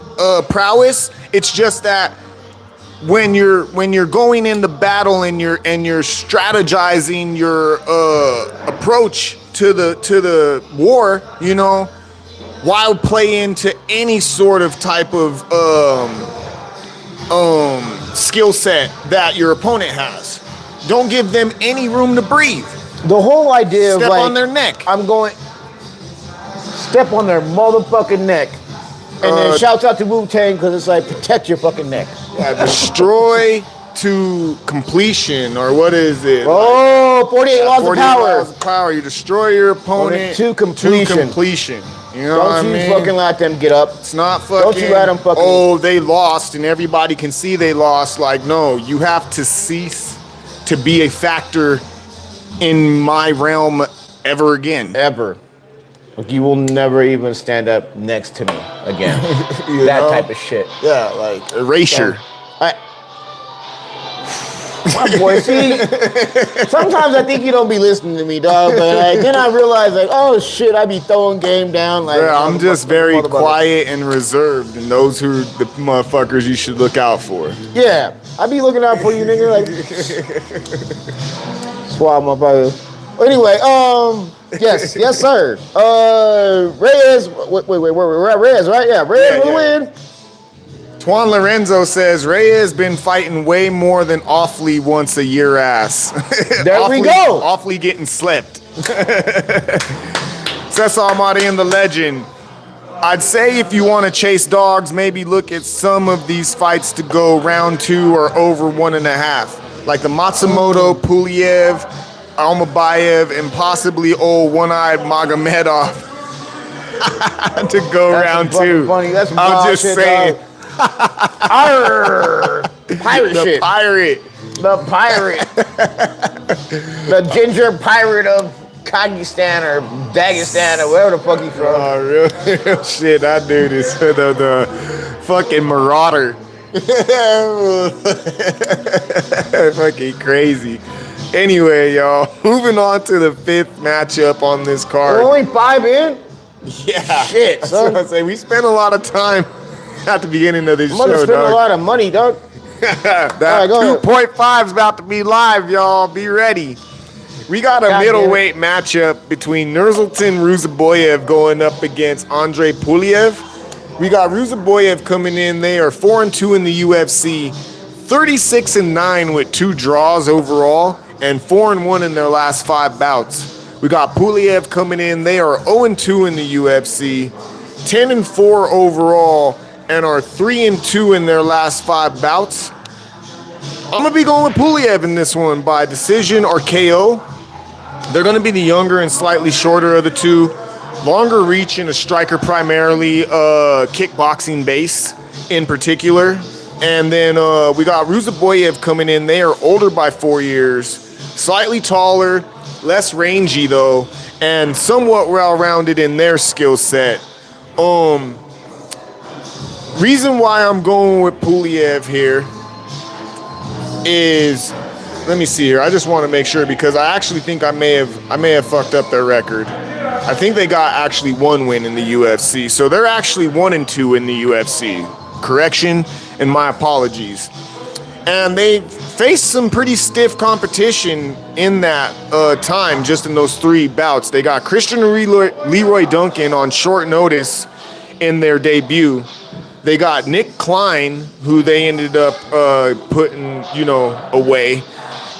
prowess. It's just that when you're going into battle and you're strategizing your approach to the war, you know, while play into any sort of type of skill set that your opponent has. Don't give them any room to breathe. The whole idea Step of, like, on their neck. I'm going, step on their motherfucking neck. And then shouts out to Wu-Tang because it's like, protect your fucking neck. Yeah, destroy to completion, or what is it? Oh, 48 laws of 48 power. laws of power. You destroy your opponent To completion. You know what I Don't you mean? fucking let them get up. It's not fucking. Don't you let them fucking. Oh, they lost, and everybody can see they lost. Like, no, you have to cease to be a factor in my realm ever again. Ever. Like, you will never even stand up next to me again. You that know? type of shit. Yeah, like erasure. My boy, see, sometimes I think you don't be listening to me, dog. But like, then I realize, like, oh shit, I be throwing game down. Like, Yeah, I'm just very quiet and reserved, and those who are the motherfuckers you should look out for. Yeah, I be looking out for you, nigga. Like, swallow my brother. Anyway, yes, sir. Reyes. Wait, we're at Reyes, right? Yeah, Reyes will win. Juan Lorenzo says Reyes been fighting way more than awfully once a year ass. There we go. Awfully getting slept. Cesar Marin, the legend. I'd say if you want to chase dogs, maybe look at some of these fights to go round 2 or over 1.5. Like the Matsumoto, Puliev, Almabayev, and possibly old one-eyed Magomedov to go round 2. Funny. That's some I'm wild just shit, saying. dog. Arr, pirate The shit. pirate. The pirate. The ginger pirate of Kyrgyzstan or Dagestan or wherever the fuck he's from. Oh, real shit. That dude is the fucking marauder. Fucking crazy. Anyway, y'all, moving on to the 5th matchup on this card. We're only 5 in? Yeah. Shit, That's son. what I say. We spent a lot of time at the beginning of this I'm gonna show, spend dog. a lot of money, dog. That Alright, go ahead. 2.5 is about to be live, y'all. Be ready. We got a middleweight matchup between Nursultan Ruzaboyev going up against Andre Puliev. We got Ruzaboyev coming in. They are 4-2 in the UFC, 36-9 with 2 draws overall, and 4-1 in their last 5 bouts. We got Puliev coming in. They are 0-2 in the UFC, 10-4 overall, and are 3-2 in their last 5 bouts. I'm going to be going with Pulev in this one by decision or KO. They're going to be the younger and slightly shorter of the two. Longer reach and a striker primarily, kickboxing base in particular. And then we got Ruziboyev coming in. They are older by 4 years, slightly taller, less rangy though, and somewhat well-rounded in their skill set. Reason why I'm going with Pulev here is, let me see here. I just want to make sure because I actually think I may have fucked up their record. I think they got actually one win in the UFC, so they're actually 1-2 in the UFC. Correction, and my apologies. And they faced some pretty stiff competition in that time, just in those 3 bouts. They got Christian Leroy Duncan on short notice in their debut. They got Nick Klein, who they ended up putting, away.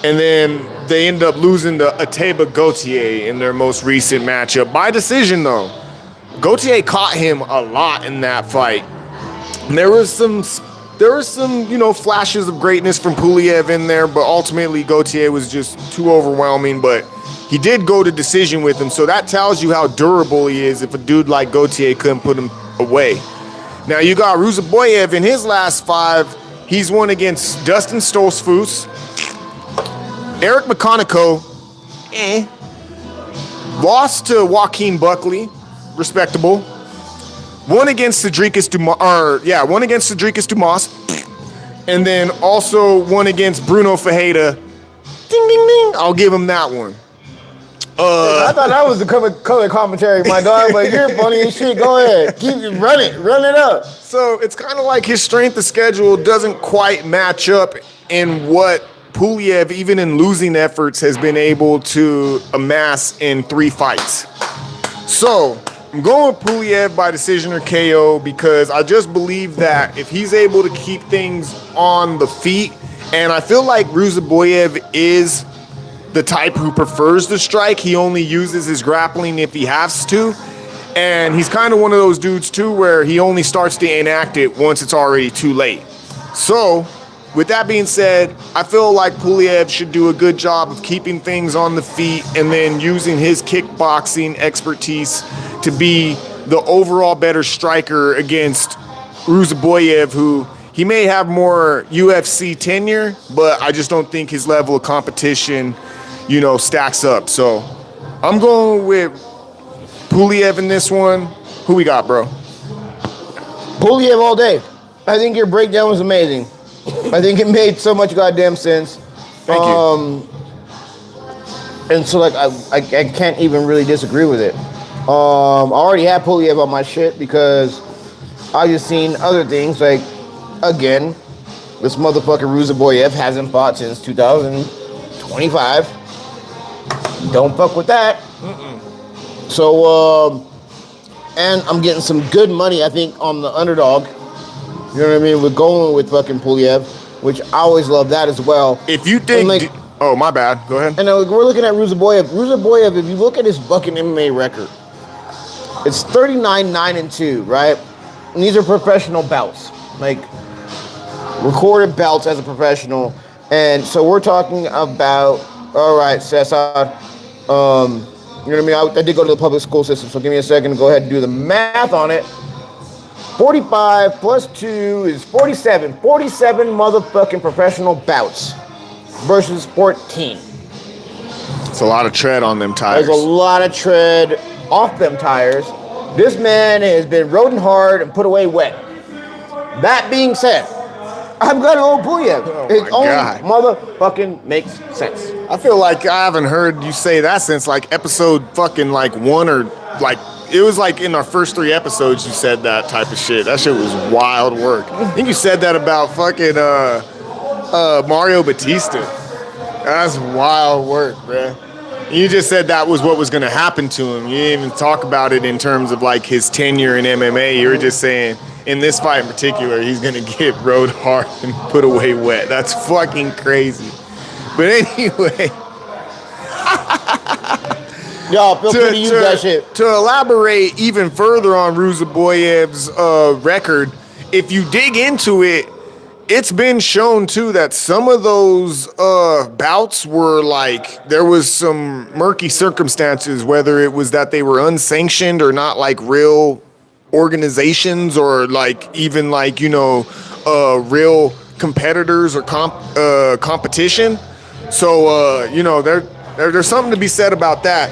And then they ended up losing to Ateba Gautier in their most recent matchup. By decision, though. Gautier caught him a lot in that fight. And there was some, flashes of greatness from Pulev in there, but ultimately Gautier was just too overwhelming. But he did go to decision with him, so that tells you how durable he is if a dude like Gautier couldn't put him away. Now you got Ruziboyev in his last 5. He's won against Dustin Stoltzfus, Eric McConaughey, lost to Joaquin Buckley, respectable. Won against Cedricus Dumas, and then also won against Bruno Ferreira. Ding, ding, ding. I'll give him that one. I thought that was the color commentary, my dog, but you're funny as shit. Go ahead. Run it up. So it's kind of like his strength of schedule doesn't quite match up in what Pulev, even in losing efforts, has been able to amass in 3 fights. So I'm going with Pulev by decision or KO because I just believe that if he's able to keep things on the feet, and I feel like Ruziboyev is the type who prefers to strike. He only uses his grappling if he has to. And he's kind of one of those dudes too where he only starts to enact it once it's already too late. So with that being said, I feel like Pulev should do a good job of keeping things on the feet and then using his kickboxing expertise to be the overall better striker against Ruziboyev, who he may have more UFC tenure, but I just don't think his level of competition, stacks up. So I'm going with Pulev in this one. Who we got, bro? Pulev all day. I think your breakdown was amazing. I think it made so much goddamn sense. Thank you. And so, I can't even really disagree with it. I already had Pulev on my shit because I just seen other things. Like, again, this motherfucker Ruziboyev hasn't fought since 2025. Don't fuck with that. So, and I'm getting some good money, I think, on the underdog. You know what I mean? We're going with fucking Pulev, which I always love that as well. If you think... oh, my bad. Go ahead. And we're looking at Ruziboyev. Ruziboyev, if you look at his fucking MMA record, it's 39-9-2, right? And these are professional bouts. Like, recorded bouts as a professional. And so we're talking about... All right, Cesar. You know what I mean? I did go to the public school system, so give me a second to go ahead and do the math on it. 45 plus 2 is 47. 47 motherfucking professional bouts versus 14. It's a lot of tread on them tires. There's a lot of tread off them tires. This man has been rodent hard and put away wet. That being said, I'm gonna own Pulev. It only motherfucking makes sense. I feel like I haven't heard you say that since like episode fucking like 1 or like it was like in our first 3 episodes you said that type of shit. That shit was wild work. I think you said that about fucking Mario Batista. That's wild work, man. You just said that was what was gonna happen to him. You didn't even talk about it in terms of like his tenure in MMA. You were just saying in this fight in particular, he's gonna get rode hard and put away wet. That's fucking crazy. But anyway, y'all feel free to use that shit. To elaborate even further on Ruziboyev's record, if you dig into it, it's been shown too that some of those bouts were like there was some murky circumstances, whether it was that they were unsanctioned or not like real organizations or like even like real competitors or competition. So there's something to be said about that.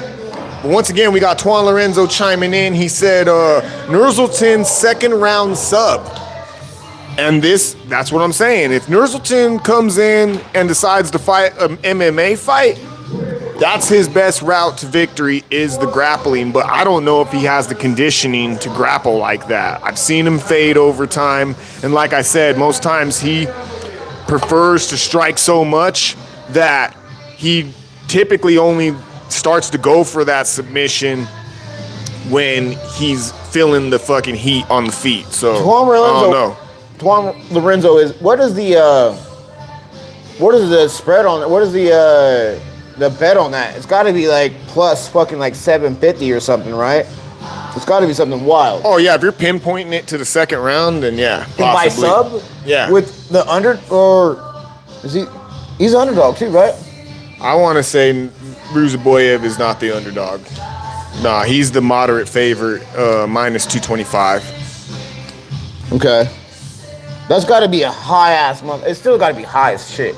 But once again, we got Tuan Lorenzo chiming in. He said Nurzultan's second round sub. And that's what I'm saying. If Nurzultan comes in and decides to fight an MMA fight, that's his best route to victory is the grappling. But I don't know if he has the conditioning to grapple like that. I've seen him fade over time. And like I said, most times he prefers to strike so much that he typically only starts to go for that submission when he's feeling the fucking heat on the feet. So Tuan I don't know. Tuan Lorenzo what is the spread on it? What is the bet on that? It's got to be like plus fucking like 750 or something, right? It's got to be something wild. Oh yeah, if you're pinpointing it to the second round, then yeah, by possibly. sub. Yeah, with the under or is he? He's an underdog too, right? I want to say Ruzaboyev is not the underdog. Nah, he's the moderate favorite, minus 225. Okay. That's got to be a high-ass month. It's still got to be high as shit.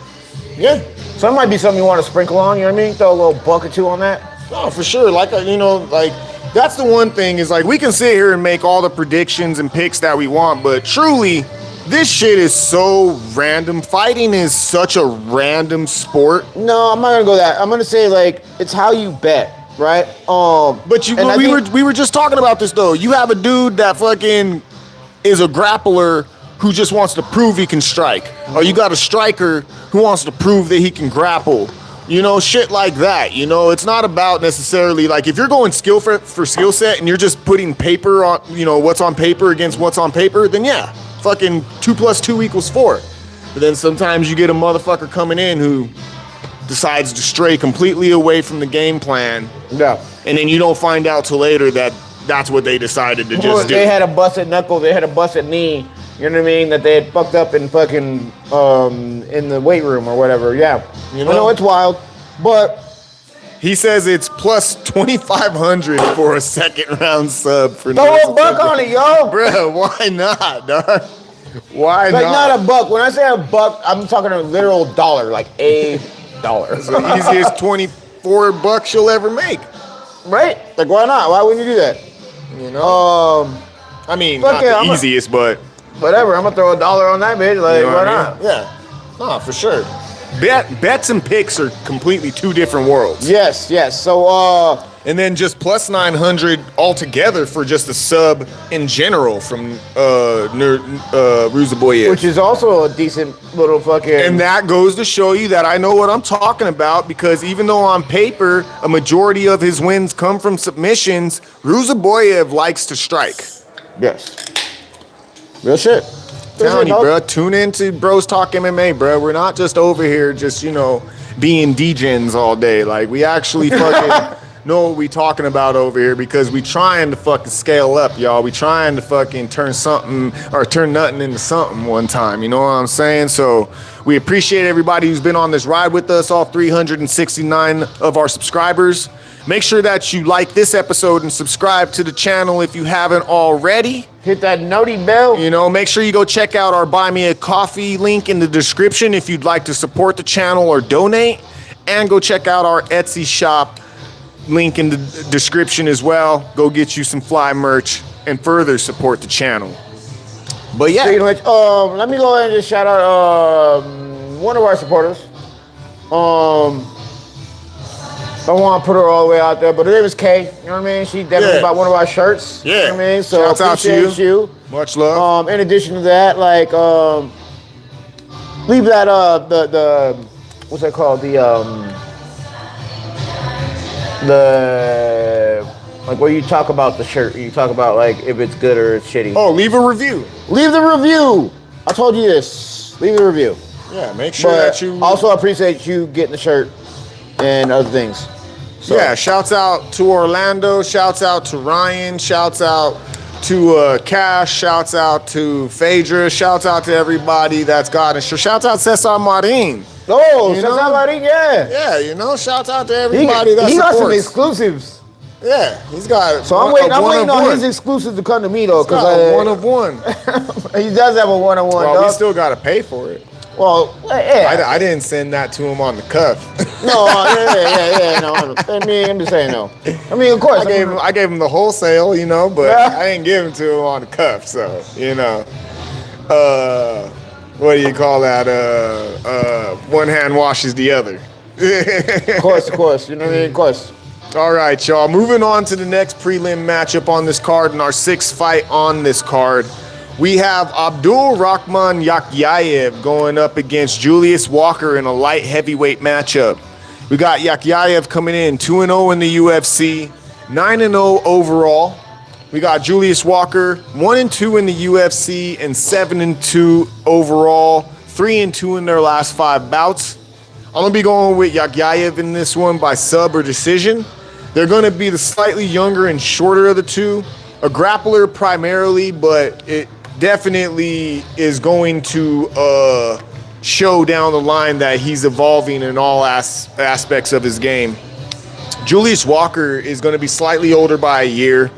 Yeah. So that might be something you want to sprinkle on, you know what I mean? Throw a little buck or two on that. No, for sure. Like, that's the one thing is, like, we can sit here and make all the predictions and picks that we want, but truly, this shit is so random. Fighting is such a random sport. No, I'm not going to go that. I'm going to say, like, it's how you bet, right? But we were just talking about this, though. You have a dude that fucking is a grappler who just wants to prove he can strike. Or you got a striker who wants to prove that he can grapple. Shit like that. It's not about necessarily, like, if you're going skill for skill set and you're just putting paper on, what's on paper against what's on paper, then yeah, fucking 2 + 2 = 4. But then sometimes you get a motherfucker coming in who decides to stray completely away from the game plan. Yeah. And then you don't find out till later that that's what they decided to just do. They had a busted knuckle, they had a busted knee. You know what I mean? That they had fucked up in fucking in the weight room or whatever. Yeah. I know it's wild, but he says it's plus 2,500 for a second round sub for throw a buck on it, yo. Bro, why not, dog? Why like not a buck. When I say a buck, I'm talking a literal dollar, like $1. It's the easiest $24 you'll ever make. Right? Like why not? Why wouldn't you do that? I mean, not the easiest, but whatever. I'm gonna throw $1 on that bitch. Like why not? Yeah. No, for sure. Bets and picks are completely two different worlds. Yes. So and then just plus 900 altogether for just a sub in general from Ruzaboyev. Which is also a decent little fucking... And that goes to show you that I know what I'm talking about, because even though on paper a majority of his wins come from submissions, Ruzaboyev likes to strike. Yes. Real shit. Telling you, bro. Tune into Bros Talk MMA, bro. We're not just over here just, being degens all day. Like, we actually fucking... know what we talking about over here, because we trying to fucking scale up, y'all. We trying to fucking turn nothing into something one time. You know what I'm saying? So we appreciate everybody who's been on this ride with us, all 369 of our subscribers. Make sure that you like this episode and subscribe to the channel if you haven't already. Hit that noti bell. Make sure you go check out our Buy Me a Coffee link in the description if you'd like to support the channel or donate. And go check out our Etsy shop. Link in the description as well. Go get you some fly merch and further support the channel. But yeah. Let me go ahead and just shout out one of our supporters. Don't want to put her all the way out there, but her name is Kay. You know what I mean? She definitely bought one of our shirts. Yeah. You know what I mean? So shouts out to you. Much love. In addition to that, like leave that the what's that called? The like where you talk about the shirt, you talk about like if it's good or it's shitty. Oh, leave a review. Leave the review. I told you this. Leave the review. Yeah, make sure that you also appreciate you getting the shirt and other things. So. Yeah, shouts out to Orlando, shouts out to Ryan, shouts out to Cash. Shouts out to Phaedra. Shouts out to everybody that's got it. Shouts out Cesar Marin. Oh, Cesar Marin, yeah. Yeah, you know, shouts out to everybody that he got supports. some exclusives. Yeah, he's got. So I'm waiting on his exclusives to come to me though, because one of one. He does have a one-on-one. Well, we still got to pay for it. Well, yeah. I didn't send that to him on the cuff. No, yeah. No, I'm just saying no. I mean, of course. I gave him the wholesale, you know, but I didn't give him to him on the cuff. So, you know, what do you call that? One hand washes the other. Of course. You know what I mean? Of course. All right, y'all. Moving on to the next prelim matchup on this card and our sixth fight on this card. We have Abdul Rahman Yakhyayev going up against Julius Walker in a light heavyweight matchup. We got Yakhyayev coming in 2-0 in the UFC, 9-0 overall. We got Julius Walker 1-2 in the UFC and 7-2 overall, 3-2 in their last 5 bouts. I'm going to be going with Yakhyayev in this one by sub or decision. They're going to be the slightly younger and shorter of the two. A grappler primarily, but it definitely is going to show down the line that he's evolving in all aspects of his game. Julius Walker is going to be slightly older by a year,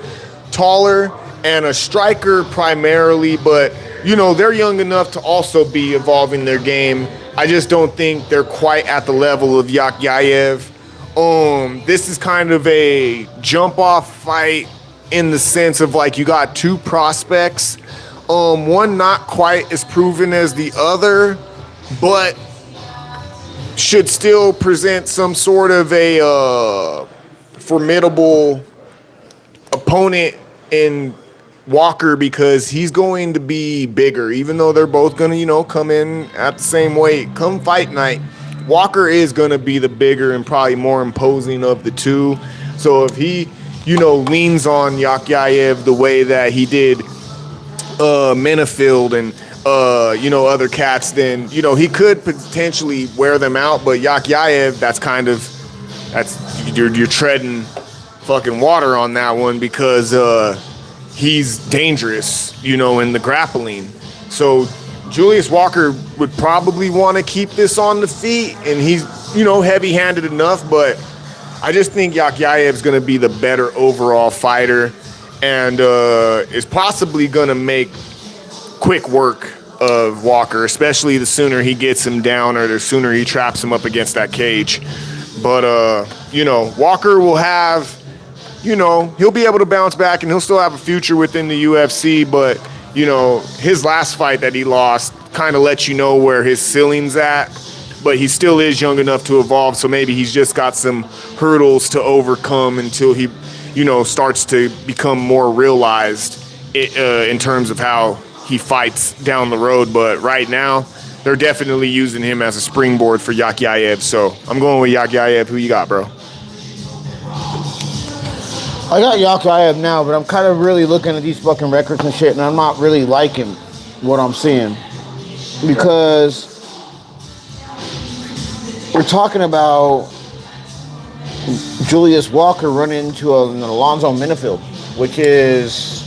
taller, and a striker primarily, but, you know, they're young enough to also be evolving their game. I just don't think they're quite at the level of Yakhyayev. This is kind of a jump-off fight in the sense of, like, you got two prospects. One not quite as proven as the other, but should still present some sort of a formidable opponent in Walker because he's going to be bigger, even though they're both going to, you know, come in at the same weight. Come fight night, Walker is going to be the bigger and probably more imposing of the two. So if he, you know, leans on Yakhyayev the way that he did Menefield and you know, other cats, then, you know, he could potentially wear them out. But Yakhyayev, you're treading fucking water on that one because he's dangerous, you know, in the grappling. So Julius Walker would probably want to keep this on the feet, and he's, you know, heavy-handed enough, but I just think Yakhyaev's going to be the better overall fighter and is possibly going to make quick work of Walker, especially the sooner he gets him down or the sooner he traps him up against that cage. But, you know, Walker will have, you know, he'll be able to bounce back and he'll still have a future within the UFC, but, you know, his last fight that he lost kind of lets you know where his ceiling's at, but he still is young enough to evolve, so maybe he's just got some hurdles to overcome until he, you know, starts to become more realized in terms of how he fights down the road. But right now, they're definitely using him as a springboard for Yakhyayev, so I'm going with Yakhyayev. Who you got, bro? I got Yakhyayev now, but I'm kind of really looking at these fucking records and shit, and I'm not really liking what I'm seeing. Because we're talking about Julius Walker running into an Alonzo Menefield, which is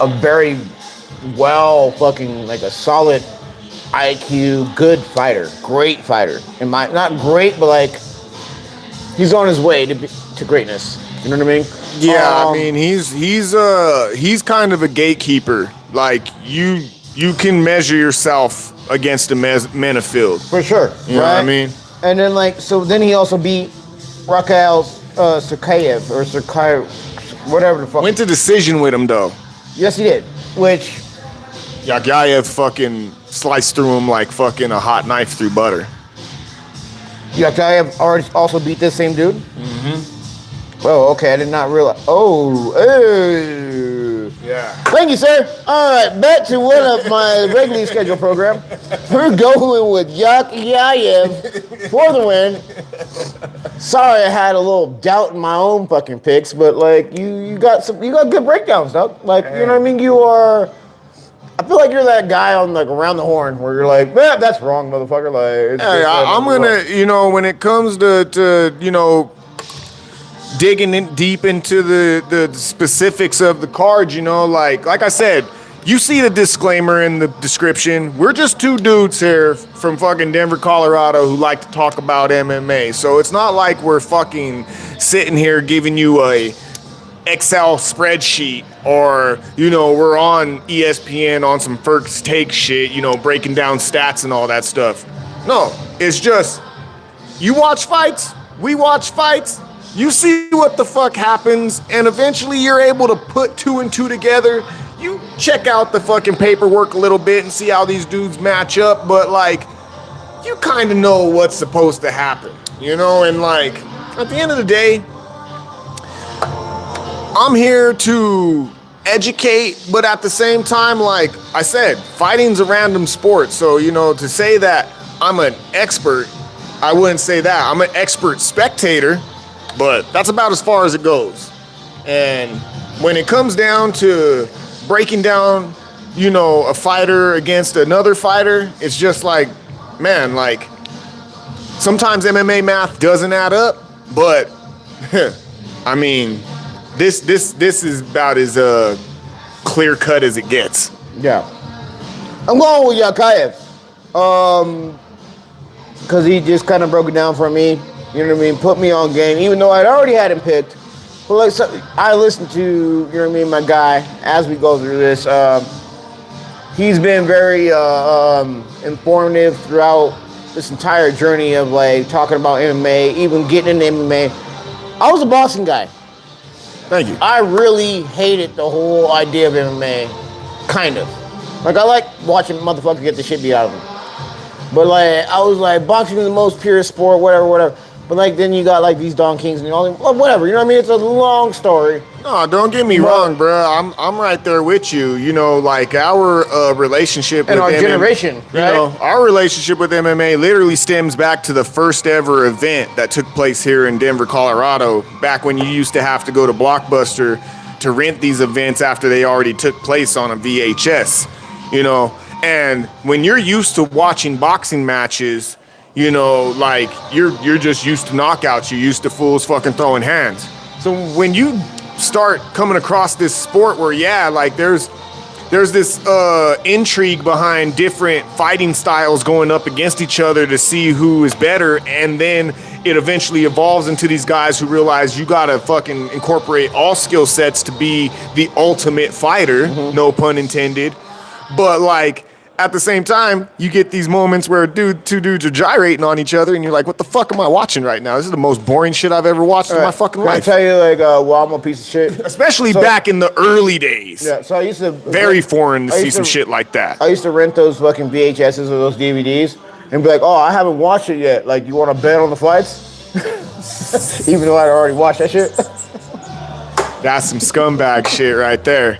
a very well fucking, like a solid IQ, good fighter, great fighter. Not great, but like he's on his way to greatness. You know what I mean? Yeah, I mean he's kind of a gatekeeper. Like you can measure yourself against a Menefield for sure. You know what I mean? And then then he also beat Rafael Fiziev or Sakai, whatever the fuck. Went to decision with him though. Yes, he did. Which Yakhyayev fucking sliced through him like fucking a hot knife through butter. Yakhyayev already also beat this same dude? Mm-hmm. Oh, okay. I did not realize. Oh, yeah. Thank you, sir. All right, back to one of my regularly scheduled program. We're going with Yakhyayev for the win. Sorry, I had a little doubt in my own fucking picks, but like you got good breakdowns, dog. Like you know what I mean. I feel like you're that guy on like Around the Horn where you're like, that's wrong, motherfucker. Like, I'm gonna, you know, when it comes to you know, digging in deep into the specifics of the card, you know, like I said, you see the disclaimer in the description. We're just two dudes here from fucking Denver, Colorado who like to talk about MMA. So it's not like we're fucking sitting here giving you a Excel spreadsheet or, you know, we're on ESPN on some first take shit, you know, breaking down stats and all that stuff. No, it's just you watch fights, we watch fights, you see what the fuck happens, and eventually you're able to put two and two together. You check out the fucking paperwork a little bit and see how these dudes match up, but like, you kind of know what's supposed to happen, you know? And like, at the end of the day, I'm here to educate, but at the same time, like I said, fighting's a random sport. So, you know, to say that I'm an expert, I wouldn't say that. I'm an expert spectator, but that's about as far as it goes. And when it comes down to breaking down, you know, a fighter against another fighter, it's just like, man, like, sometimes MMA math doesn't add up, but I mean, this is about as clear cut as it gets. Yeah, I'm going with Yakayev, because he just kind of broke it down for me. You know what I mean? Put me on game, even though I'd already had him picked. But like, so I listened to, you know what I mean, my guy as we go through this. He's been very informative throughout this entire journey of like talking about MMA, even getting into MMA. I was a boxing guy. Thank you. I really hated the whole idea of MMA, kind of. Like, I like watching motherfuckers get the shit beat out of them. But like, I was like, boxing is the most pure sport, whatever. But like, then you got like these Don Kings and all, whatever. You know what I mean? It's a long story. No, don't get me wrong, bro. I'm right there with you. You know, like our relationship and with our MMA, generation, right? You know, our relationship with MMA literally stems back to the first ever event that took place here in Denver, Colorado. Back when you used to have to go to Blockbuster to rent these events after they already took place on a VHS. You know, and when you're used to watching boxing matches, you know, like you're just used to knockouts. You're used to fools fucking throwing hands. So when you start coming across this sport where, yeah, like there's this intrigue behind different fighting styles going up against each other to see who is better, and then it eventually evolves into these guys who realize you gotta fucking incorporate all skill sets to be the ultimate fighter, no pun intended. But like, at the same time, you get these moments where two dudes are gyrating on each other, and you're like, what the fuck am I watching right now? This is the most boring shit I've ever watched in my fucking life. Can I tell you, like, well, I'm a piece of shit? Especially back in the early days. Yeah, so I used to... Very foreign to see some shit like that. I used to rent those fucking VHSs or those DVDs and be like, oh, I haven't watched it yet. Like, you want to bet on the fights? Even though I'd already watched that shit. That's some scumbag shit right there.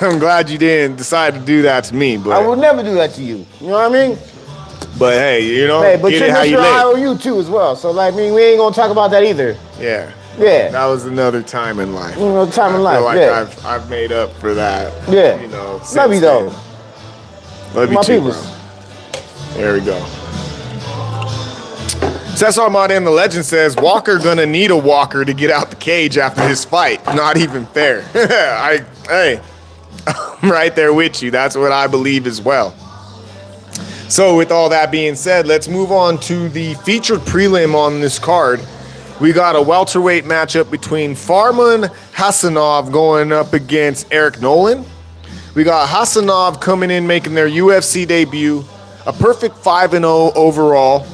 I'm glad you didn't decide to do that to me, but I would never do that to you. You know what I mean? But hey, you know, hey, but get you're it how you live. IOU too as well. So like, I mean, we ain't gonna talk about that either. Yeah. Yeah. That was another time in life. Another time in life. I feel like yeah. I've made up for that. Yeah. You know. Love you though. Love you too, bro. There we go. Cesar Martin, the legend, says Walker gonna need a walker to get out the cage after his fight. Not even fair. Hey, I'm right there with you. That's what I believe as well. So with all that being said, let's move on to the featured prelim on this card. We got a welterweight matchup between Farman Hassanov going up against Eric Nolan. We got Hassanov coming in, making their UFC debut, a perfect 5-0 overall.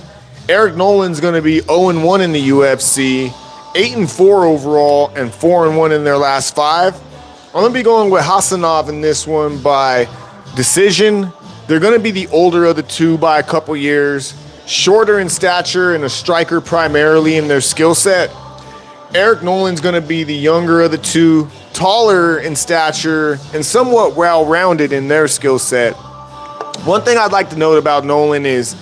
Eric Nolan's going to be 0-1 in the UFC, 8-4 overall, and 4-1 in their last 5. I'm going to be going with Hassanov in this one by decision. They're going to be the older of the two by a couple years, shorter in stature and a striker primarily in their skill set. Eric Nolan's going to be the younger of the two, taller in stature and somewhat well-rounded in their skill set. One thing I'd like to note about Nolan is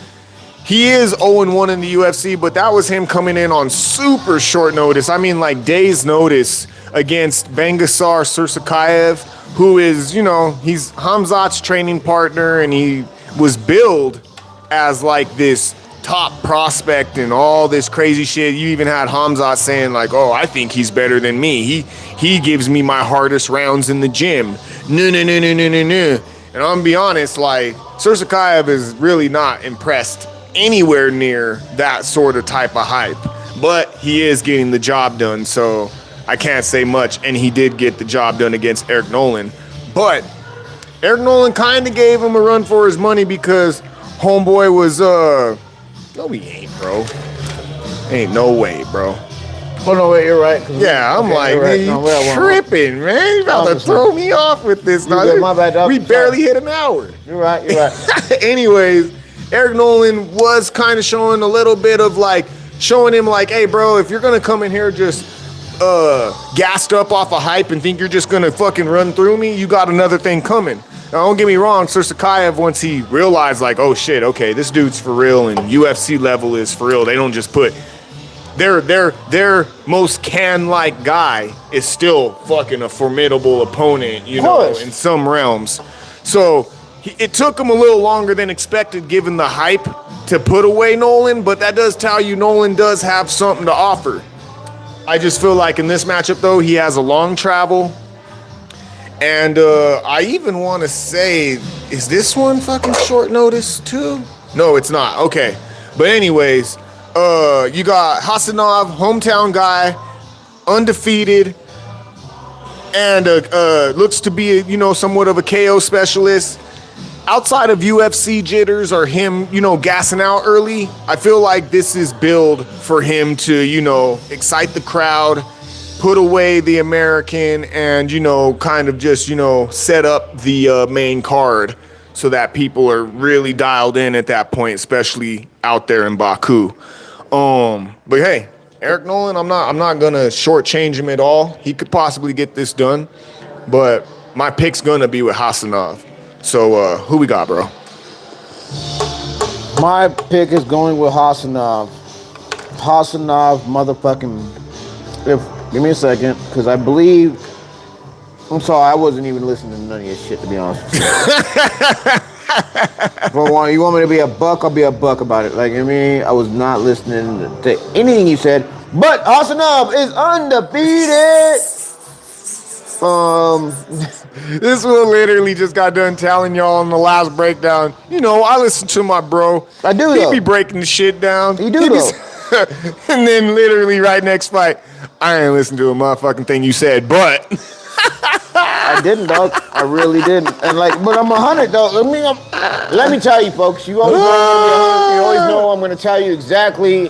he is 0-1 in the UFC, but that was him coming in on super short notice. I mean, like days' notice against Bangasar Sursakayev, who is, you know, he's Hamzat's training partner, and he was billed as like this top prospect and all this crazy shit. You even had Hamzat saying like, oh, I think he's better than me. He gives me my hardest rounds in the gym. No. And I'm gonna be honest, like, Sadykhov is really not impressed anywhere near that sort of type of hype. But he is getting the job done, so I can't say much. And he did get the job done against Eric Nolan. But Eric Nolan kind of gave him a run for his money because homeboy was, no, he ain't, bro. Ain't no way, bro. Oh, no, wait, you're right. Yeah, I'm like, man, you tripping, man. You about to throw me off with this. My bad, we barely hit an hour. You're right. Anyways, Eric Nolan was kind of showing a little bit of like, showing him like, hey, bro, if you're going to come in here just gassed up off a hype and think you're just going to fucking run through me, you got another thing coming. Now, don't get me wrong, Sadykhov, once he realized like, oh shit, okay, this dude's for real and UFC level is for real. They don't just put their most can-like guy is still fucking a formidable opponent, you know, in some realms. So it took him a little longer than expected given the hype to put away Nolan, but that does tell you Nolan does have something to offer. I just feel like in this matchup, though, he has a long travel. And I even want to say, is this one fucking short notice, too? No, it's not. Okay. But anyways, you got Hasanov, hometown guy, undefeated, and looks to be, you know, somewhat of a KO specialist. Outside of UFC jitters or him, you know, gassing out early, I feel like this is build for him to, you know, excite the crowd, put away the American, and, you know, kind of just, you know, set up the main card so that people are really dialed in at that point, especially out there in Baku. But hey, Eric Nolan, I'm not gonna shortchange him at all. He could possibly get this done, but my pick's gonna be with Hasanov. So, who we got, bro? My pick is going with Hasanov. Hasanov, motherfucking. Give me a second, because I believe. I'm sorry, I wasn't even listening to none of your shit, to be honest. If you want me to be a buck, I'll be a buck about it. Like, I mean, I was not listening to anything you said. But Hasanov is undefeated. This one literally just got done telling y'all in the last breakdown. You know, I listen to my bro. I do, He be breaking the shit down. He do, though. And then literally right next fight, I ain't listened to a motherfucking thing you said, but... I didn't, dog. I really didn't. And like, but I'm 100, dog. Let me tell you, folks. You always know I'm going to tell you exactly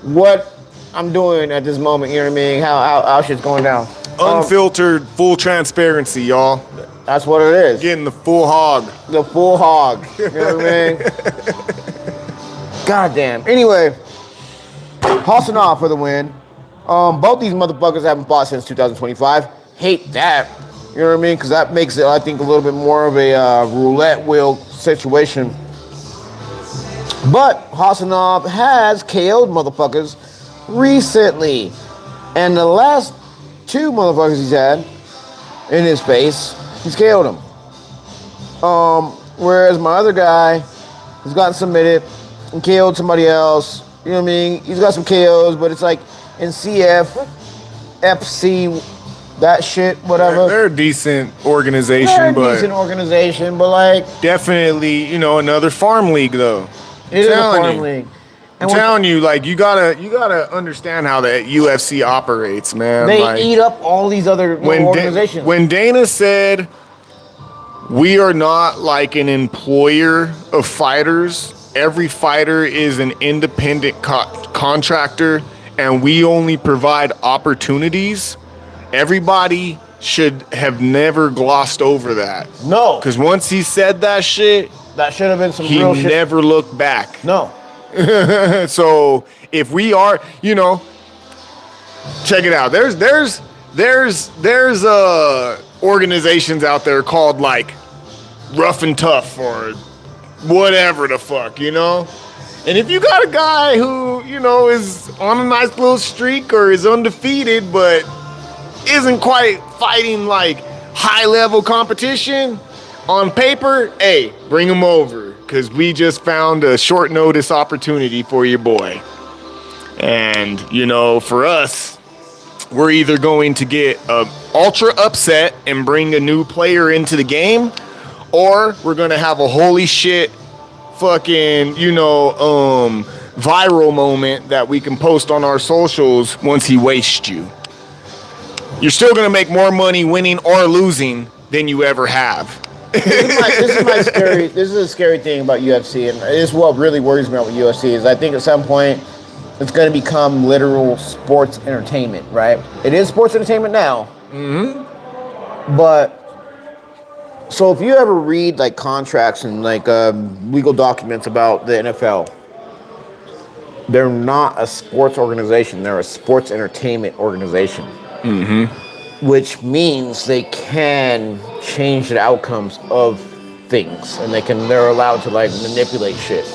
what I'm doing at this moment. You know what I mean? How shit's going down. Unfiltered, full transparency, y'all. That's what it is. Getting the full hog. The full hog. You know what I mean? God damn. Anyway, Hasanov for the win. Both these motherfuckers haven't fought since 2025. Hate that. You know what I mean? Because that makes it, I think, a little bit more of a roulette wheel situation. But Hasanov has KO'd motherfuckers recently. And the last two motherfuckers he's had in his face, he's KO'd them. Whereas my other guy has gotten submitted and KO'd somebody else. You know what I mean? He's got some KOs, but it's like in CF, FC, that shit, whatever. They're a decent organization, but like definitely, you know, another farm league though. It is a farm league. I'm telling you, like you gotta understand how the UFC operates, man. They like, eat up all these other organizations. When Dana said we are not like an employer of fighters, every fighter is an independent contractor, and we only provide opportunities. Everybody should have never glossed over that. No. Because once he said that shit, that should have been some real shit. He never looked back. No. So if we are, you know, check it out. There's organizations out there called like Rough and Tough or whatever the fuck, you know? And if you got a guy who, you know, is on a nice little streak or is undefeated but isn't quite fighting like high level competition on paper, hey, bring him over. because we just found a short notice opportunity for your boy. And, you know, for us, we're either going to get a ultra upset and bring a new player into the game, or we're going to have a holy shit fucking, you know, viral moment that we can post on our socials once he wastes you. You're still going to make more money winning or losing than you ever have. This is a scary thing about UFC, and this is what really worries me about UFC is I think at some point it's going to become literal sports entertainment, right? It is sports entertainment now. Mm-hmm. But so if you ever read like contracts and like legal documents about the NFL, they're not a sports organization. They're a sports entertainment organization. Mm-hmm. Which means they can change the outcomes of things, and they're allowed to like manipulate shit,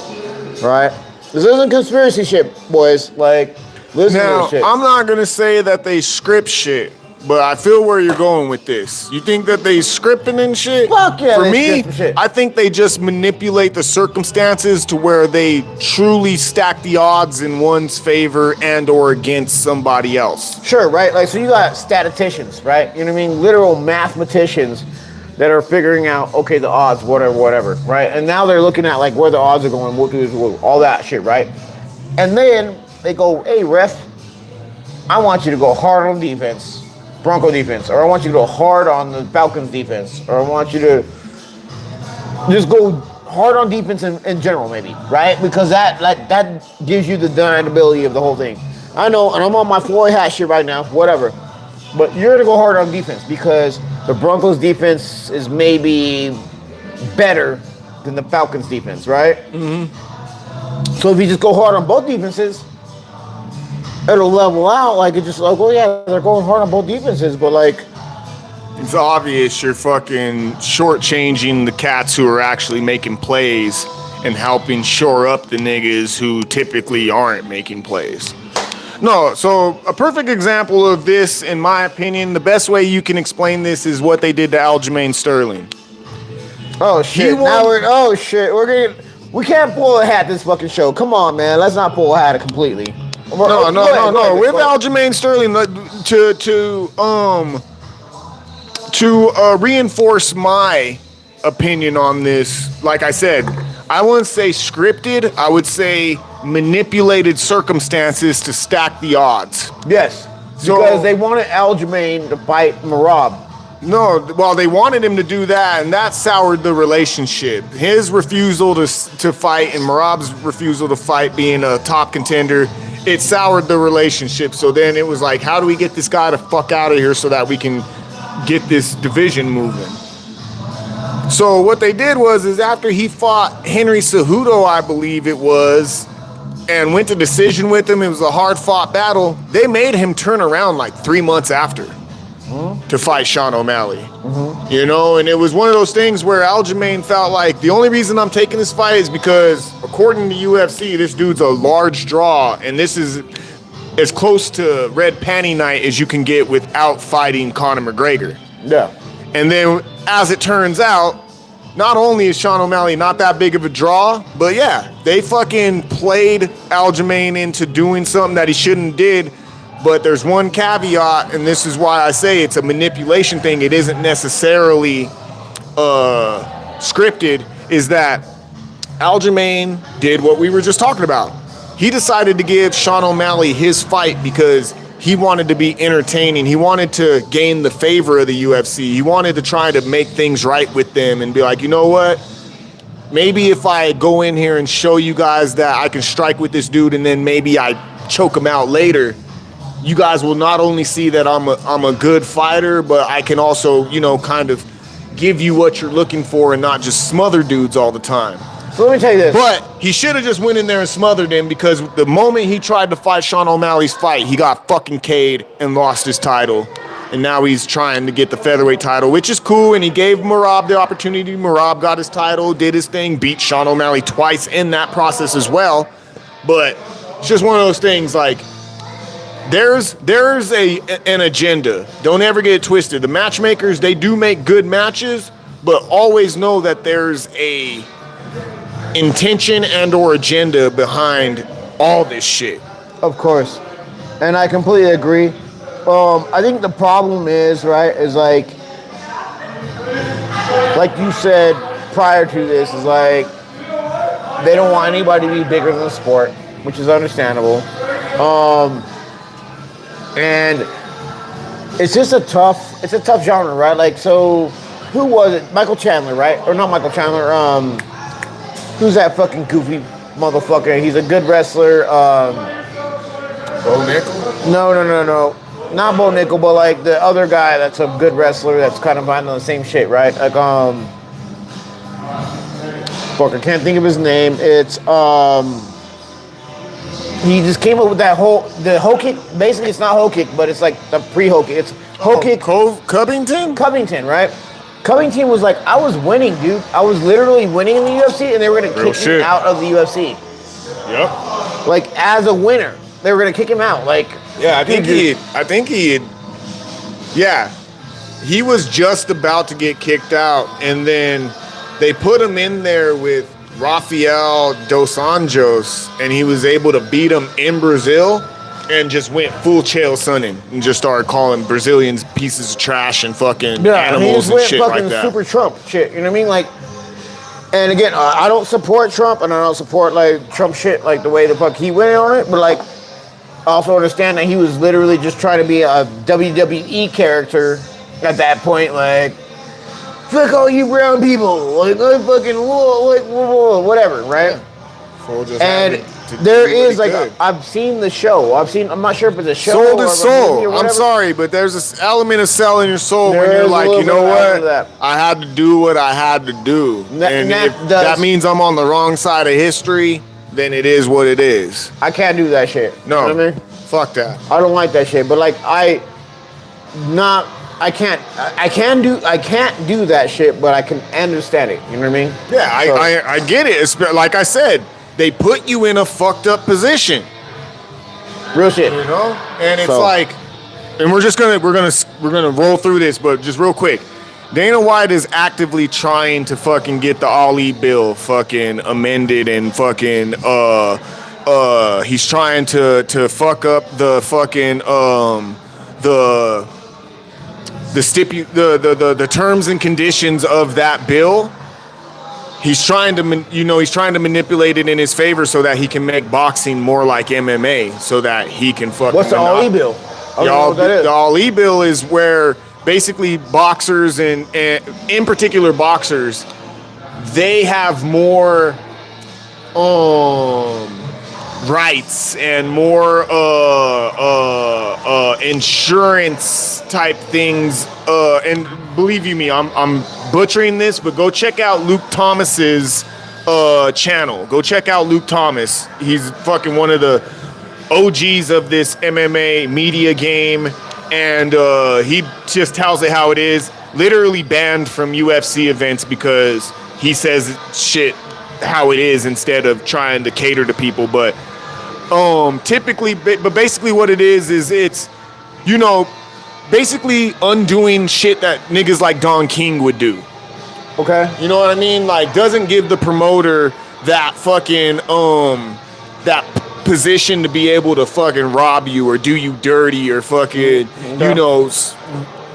right? This isn't conspiracy shit, boys. Like, listen to this shit. I'm not gonna say that they script shit, but I feel where you're going with this. You think that they scripting and shit? Fuck yeah, For me, I think they just manipulate the circumstances to where they truly stack the odds in one's favor and or against somebody else. Sure, right? Like, so you got statisticians, right? You know what I mean? Literal mathematicians that are figuring out, okay, the odds, whatever, right? And now they're looking at like where the odds are going, all that shit, right? And then they go, hey, ref, I want you to go hard on defense, Bronco defense, or I want you to go hard on the Falcons defense, or I want you to just go hard on defense in general, maybe, right? Because that gives you the deniability of the whole thing. I know, and I'm on my Floyd hat shit right now, whatever. But you're going to go hard on defense because the Broncos defense is maybe better than the Falcons defense, right? Mm-hmm. So if you just go hard on both defenses, it'll level out. Like, it's just like, well, yeah, they're going hard on both defenses, but like, it's obvious you're fucking shortchanging the cats who are actually making plays and helping shore up the niggas who typically aren't making plays. No, so a perfect example of this, in my opinion, the best way you can explain this is what they did to Aljamain Sterling. Oh shit! We can't pull a hat this fucking show. Come on, man. Let's not pull a hat completely. No. With Aljamain Sterling, to reinforce my opinion on this, like I said, I wouldn't say scripted. I would say manipulated circumstances to stack the odds. Yes, because they wanted Aljamain to fight Merab. No, well, they wanted him to do that, and that soured the relationship. His refusal to fight and Merab's refusal to fight, being a top contender, it soured the relationship. So then it was like, how do we get this guy to fuck out of here so that we can get this division moving? So what they did is after he fought Henry Cejudo, I believe it was, and went to decision with him, it was a hard-fought battle, they made him turn around like 3 months after to fight Sean O'Malley. Mm-hmm. You know, and it was one of those things where Aljamain felt like the only reason I'm taking this fight is because, according to UFC, this dude's a large draw, and this is as close to red panty night as you can get without fighting Conor McGregor. Yeah. And then, as it turns out, not only is Sean O'Malley not that big of a draw, but yeah, they fucking played Aljamain into doing something that he shouldn't did. But there's one caveat, and this is why I say it's a manipulation thing. It isn't necessarily scripted, is that Aljamain did what we were just talking about. He decided to give Sean O'Malley his fight because he wanted to be entertaining. He wanted to gain the favor of the UFC. He wanted to try to make things right with them and be like, you know what? Maybe if I go in here and show you guys that I can strike with this dude and then maybe I choke him out later, you guys will not only see that I'm a good fighter, but I can also, you know, kind of give you what you're looking for and not just smother dudes all the time. So let me tell you this. But he should have just went in there and smothered him, because the moment he tried to fight Sean O'Malley's fight, he got fucking K'd and lost his title. And now he's trying to get the featherweight title, which is cool. And he gave Merab the opportunity. Merab got his title, did his thing, beat Sean O'Malley twice in that process as well. But it's just one of those things, like, there's an agenda. Don't ever get it twisted. The matchmakers, they do make good matches, but always know that there's intention and or agenda behind all this shit. Of course. And I completely agree. I think the problem is, right, is like you said prior to this, is like they don't want anybody to be bigger than the sport, which is understandable. And it's just a tough genre, right? Like, so who was it? Michael Chandler, right? Or not Michael Chandler. Who's that fucking goofy motherfucker? He's a good wrestler. Bo Nickel? No. Not Bo Nickel, but like the other guy that's a good wrestler that's kind of behind on the same shit, right? Like, fuck, I can't think of his name. It's, he just came up with the hoe kick. Basically, it's not hoe kick, but it's like the pre-hoe kick. It's hoe kick. Covington? Covington, right? Covington was like, I was winning, dude. I was literally winning in the UFC, and they were going to kick me out of the UFC. Yep. Like, as a winner, they were going to kick him out. Like, yeah, I think he was just about to get kicked out, and then they put him in there with Rafael dos Anjos, and he was able to beat him in Brazil and just went full Chael Sonnen and just started calling Brazilians pieces of trash and fucking animals and shit like that. Super Trump shit, you know what I mean? Like, and again, I don't support Trump, and I don't support like Trump shit like the way the fuck he went on it, but like, I also understand that he was literally just trying to be a WWE character at that point, like, fuck all you brown people, like, I fucking, whatever, right? Yeah. And there is, like, I've seen the show. I'm not sure if it's a show Soul to or soul. I'm sorry, but there's this element of selling your soul when you're like, you know what? I had to do what I had to do. And if that means I'm on the wrong side of history, then it is what it is. I can't do that shit. No. You know what I mean? Fuck that. I don't like that shit. But like I can't do that shit, but I can understand it. You know what I mean? Yeah, I get it. It's, like I said, they put you in a fucked up position. Real shit. You know? And it's like, and we're gonna roll through this, but just real quick. Dana White is actively trying to fucking get the Ali bill fucking amended and fucking he's trying to fuck up the fucking the terms and conditions of that bill. He's trying to manipulate it in his favor so that he can make boxing more like MMA, so that he can fucking. What's the Ali bill? I don't know what that is. The Ali bill is where basically boxers and in particular boxers, they have more rights and more insurance type things. And believe you me, I'm butchering this, but go check out Luke Thomas's channel. Go check out Luke Thomas. He's fucking one of the OGs of this MMA media game. And he just tells it how it is. Literally banned from UFC events because he says shit how it is instead of trying to cater to people. But basically what it is it's, you know, basically undoing shit that niggas like Don King would do. Okay. You know what I mean? Like, doesn't give the promoter that fucking that position to be able to fucking rob you or do you dirty or fucking, you know,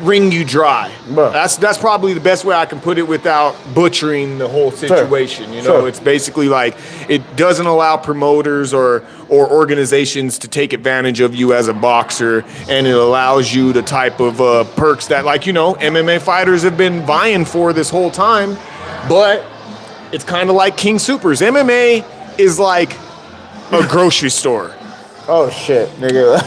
wring you dry. Bro. That's probably the best way I can put it without butchering the whole situation. Sure. You know, it's basically like it doesn't allow promoters or organizations to take advantage of you as a boxer, and it allows you the type of perks that, like, you know, MMA fighters have been vying for this whole time. But it's kind of like King Supers. MMA is like a grocery store. Oh shit, nigga.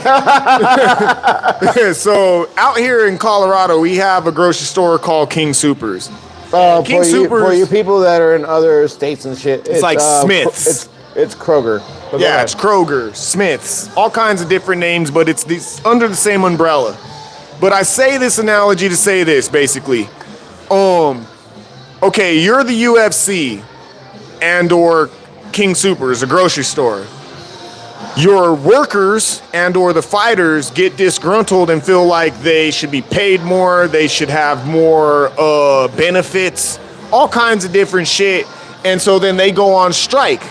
So out here in Colorado, we have a grocery store called King Supers. King Supers, for you people that are in other states and shit, it's like Smith's. It's Kroger. Yeah, it's Kroger, Smith's, all kinds of different names, but it's under the same umbrella. But I say this analogy to say this, basically. Okay, you're the UFC and or King Supers, a grocery store. Your workers and or the fighters get disgruntled and feel like they should be paid more, they should have more benefits, all kinds of different shit. And so then they go on strike,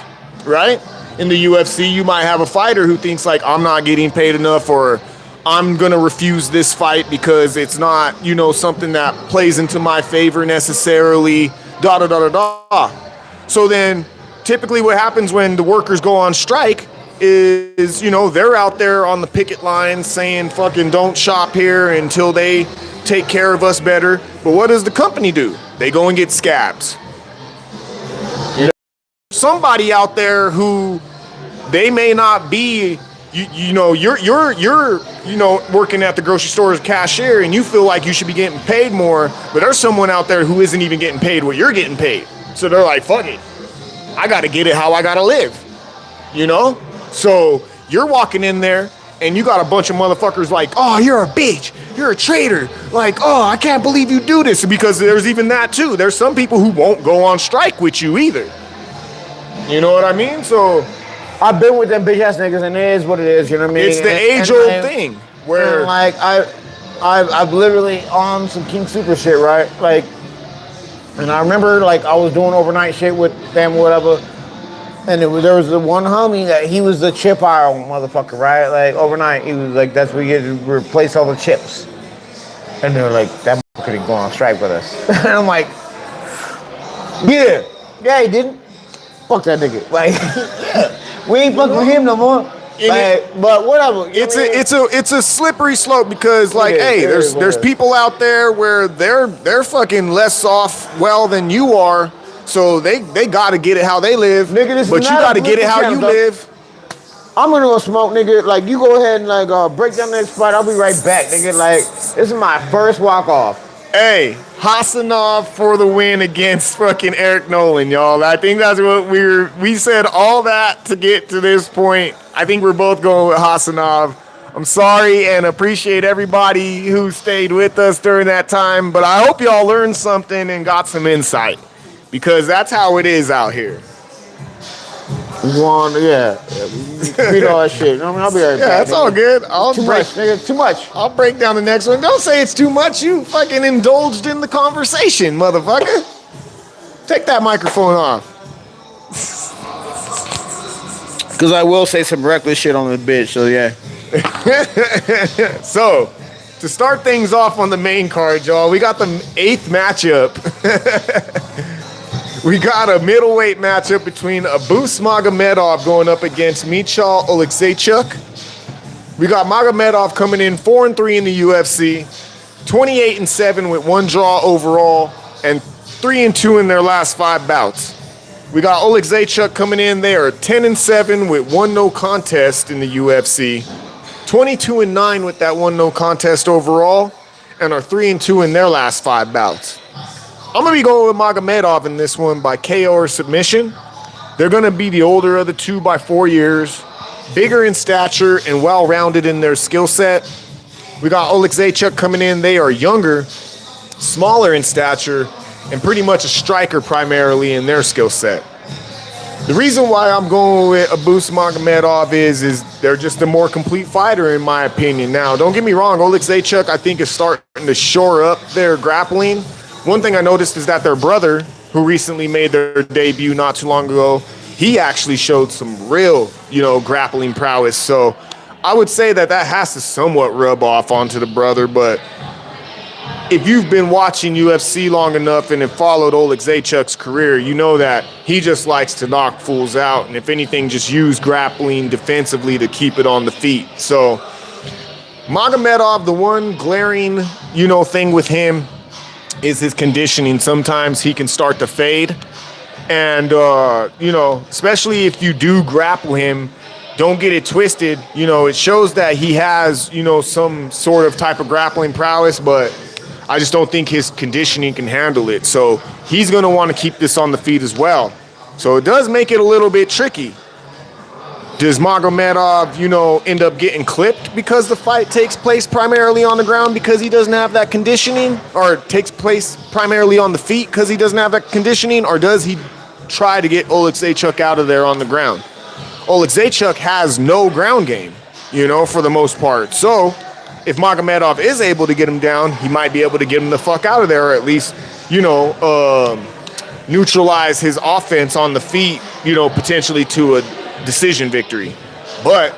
right? In the UFC, you might have a fighter who thinks like, I'm not getting paid enough, or I'm going to refuse this fight because it's not, something that plays into my favor necessarily, da-da-da-da-da. So then typically what happens when the workers go on strike is, they're out there on the picket line saying fucking don't shop here until they take care of us better. But what does the company do? They go and get scabs. Somebody out there who they may not be, you're working at the grocery store as a cashier and you feel like you should be getting paid more, but there's someone out there who isn't even getting paid what you're getting paid. So they're like, fuck it, I gotta get it how I gotta live, So you're walking in there and you got a bunch of motherfuckers like, oh, you're a bitch, you're a traitor, like, oh, I can't believe you do this, because there's even that too. There's some people who won't go on strike with you either. You know what I mean? So I've been with them bitch ass niggas, and it is what it is. You know what I mean? It's the age-old thing where, like, I've literally on some King Super shit, right? Like, and I remember like I was doing overnight shit with them, whatever, and there was the one homie that he was the chip aisle motherfucker, right? Like overnight, he was like, that's where you get to replace all the chips, and they were like, that motherfucker didn't go on strike with us, and I'm like, yeah, he didn't. Fuck that nigga. Like, we ain't fucking with him no more. Like, but whatever. It's a slippery slope, because like, hey, there's people out there where they're fucking less off than you are, so they gotta get it how they live. Nigga, this but you gotta get it how you live. I'm gonna go smoke, nigga. Like, you go ahead and like break down the next fight. I'll be right back, nigga. Like, this is my first walk off. Hey, Hassanov for the win against fucking Eric Nolan, y'all. I think that's what we said all that to get to this point. I think we're both going with Hassanov. I'm sorry and appreciate everybody who stayed with us during that time, but I hope y'all learned something and got some insight, because that's how it is out here. Beat all that shit. I'll be right back. Yeah, that's all good. Too much, nigga. Too much. I'll break down the next one. Don't say it's too much. You fucking indulged in the conversation, motherfucker. Take that microphone off. Because I will say some reckless shit on this bitch, so yeah. So, to start things off on the main card, y'all, we got the 8th matchup. We got a middleweight matchup between Abus Magomedov going up against Michel Oleksiejczuk. We got Magomedov coming in 4-3 in the UFC, 28-7 with 1 draw overall, and 3-2 in their last 5 bouts. We got Oleksiejczuk coming in there 10-7 with 1 no contest in the UFC, 22-9 with that 1 no contest overall, and are 3-2 in their last 5 bouts. I'm going to be going with Magomedov in this one by KO or submission. They're going to be the older of the two by 4 years, bigger in stature and well-rounded in their skill set. We got Oleksiejczuk coming in. They are younger, smaller in stature, and pretty much a striker primarily in their skill set. The reason why I'm going with Abus Magomedov is they're just a more complete fighter in my opinion. Now, don't get me wrong, Oleksiejczuk I think is starting to shore up their grappling. One thing I noticed is that their brother, who recently made their debut not too long ago, he actually showed some real, grappling prowess. So I would say that has to somewhat rub off onto the brother. But if you've been watching UFC long enough and have followed Oleksiejczuk's career, you know that he just likes to knock fools out. And if anything, just use grappling defensively to keep it on the feet. So Magomedov, the one glaring, thing with him is his conditioning. Sometimes he can start to fade. And, especially if you do grapple him, don't get it twisted. It shows that he has, some sort of type of grappling prowess, but I just don't think his conditioning can handle it. So he's going to want to keep this on the feet as well. So it does make it a little bit tricky. Does Magomedov, end up getting clipped because the fight takes place primarily on the ground because he doesn't have that conditioning? Or takes place primarily on the feet because he doesn't have that conditioning? Or does he try to get Oleksiejczuk out of there on the ground? Oleksiejczuk has no ground game, for the most part. So if Magomedov is able to get him down, he might be able to get him the fuck out of there, or at least, neutralize his offense on the feet, you know, potentially to a decision victory. But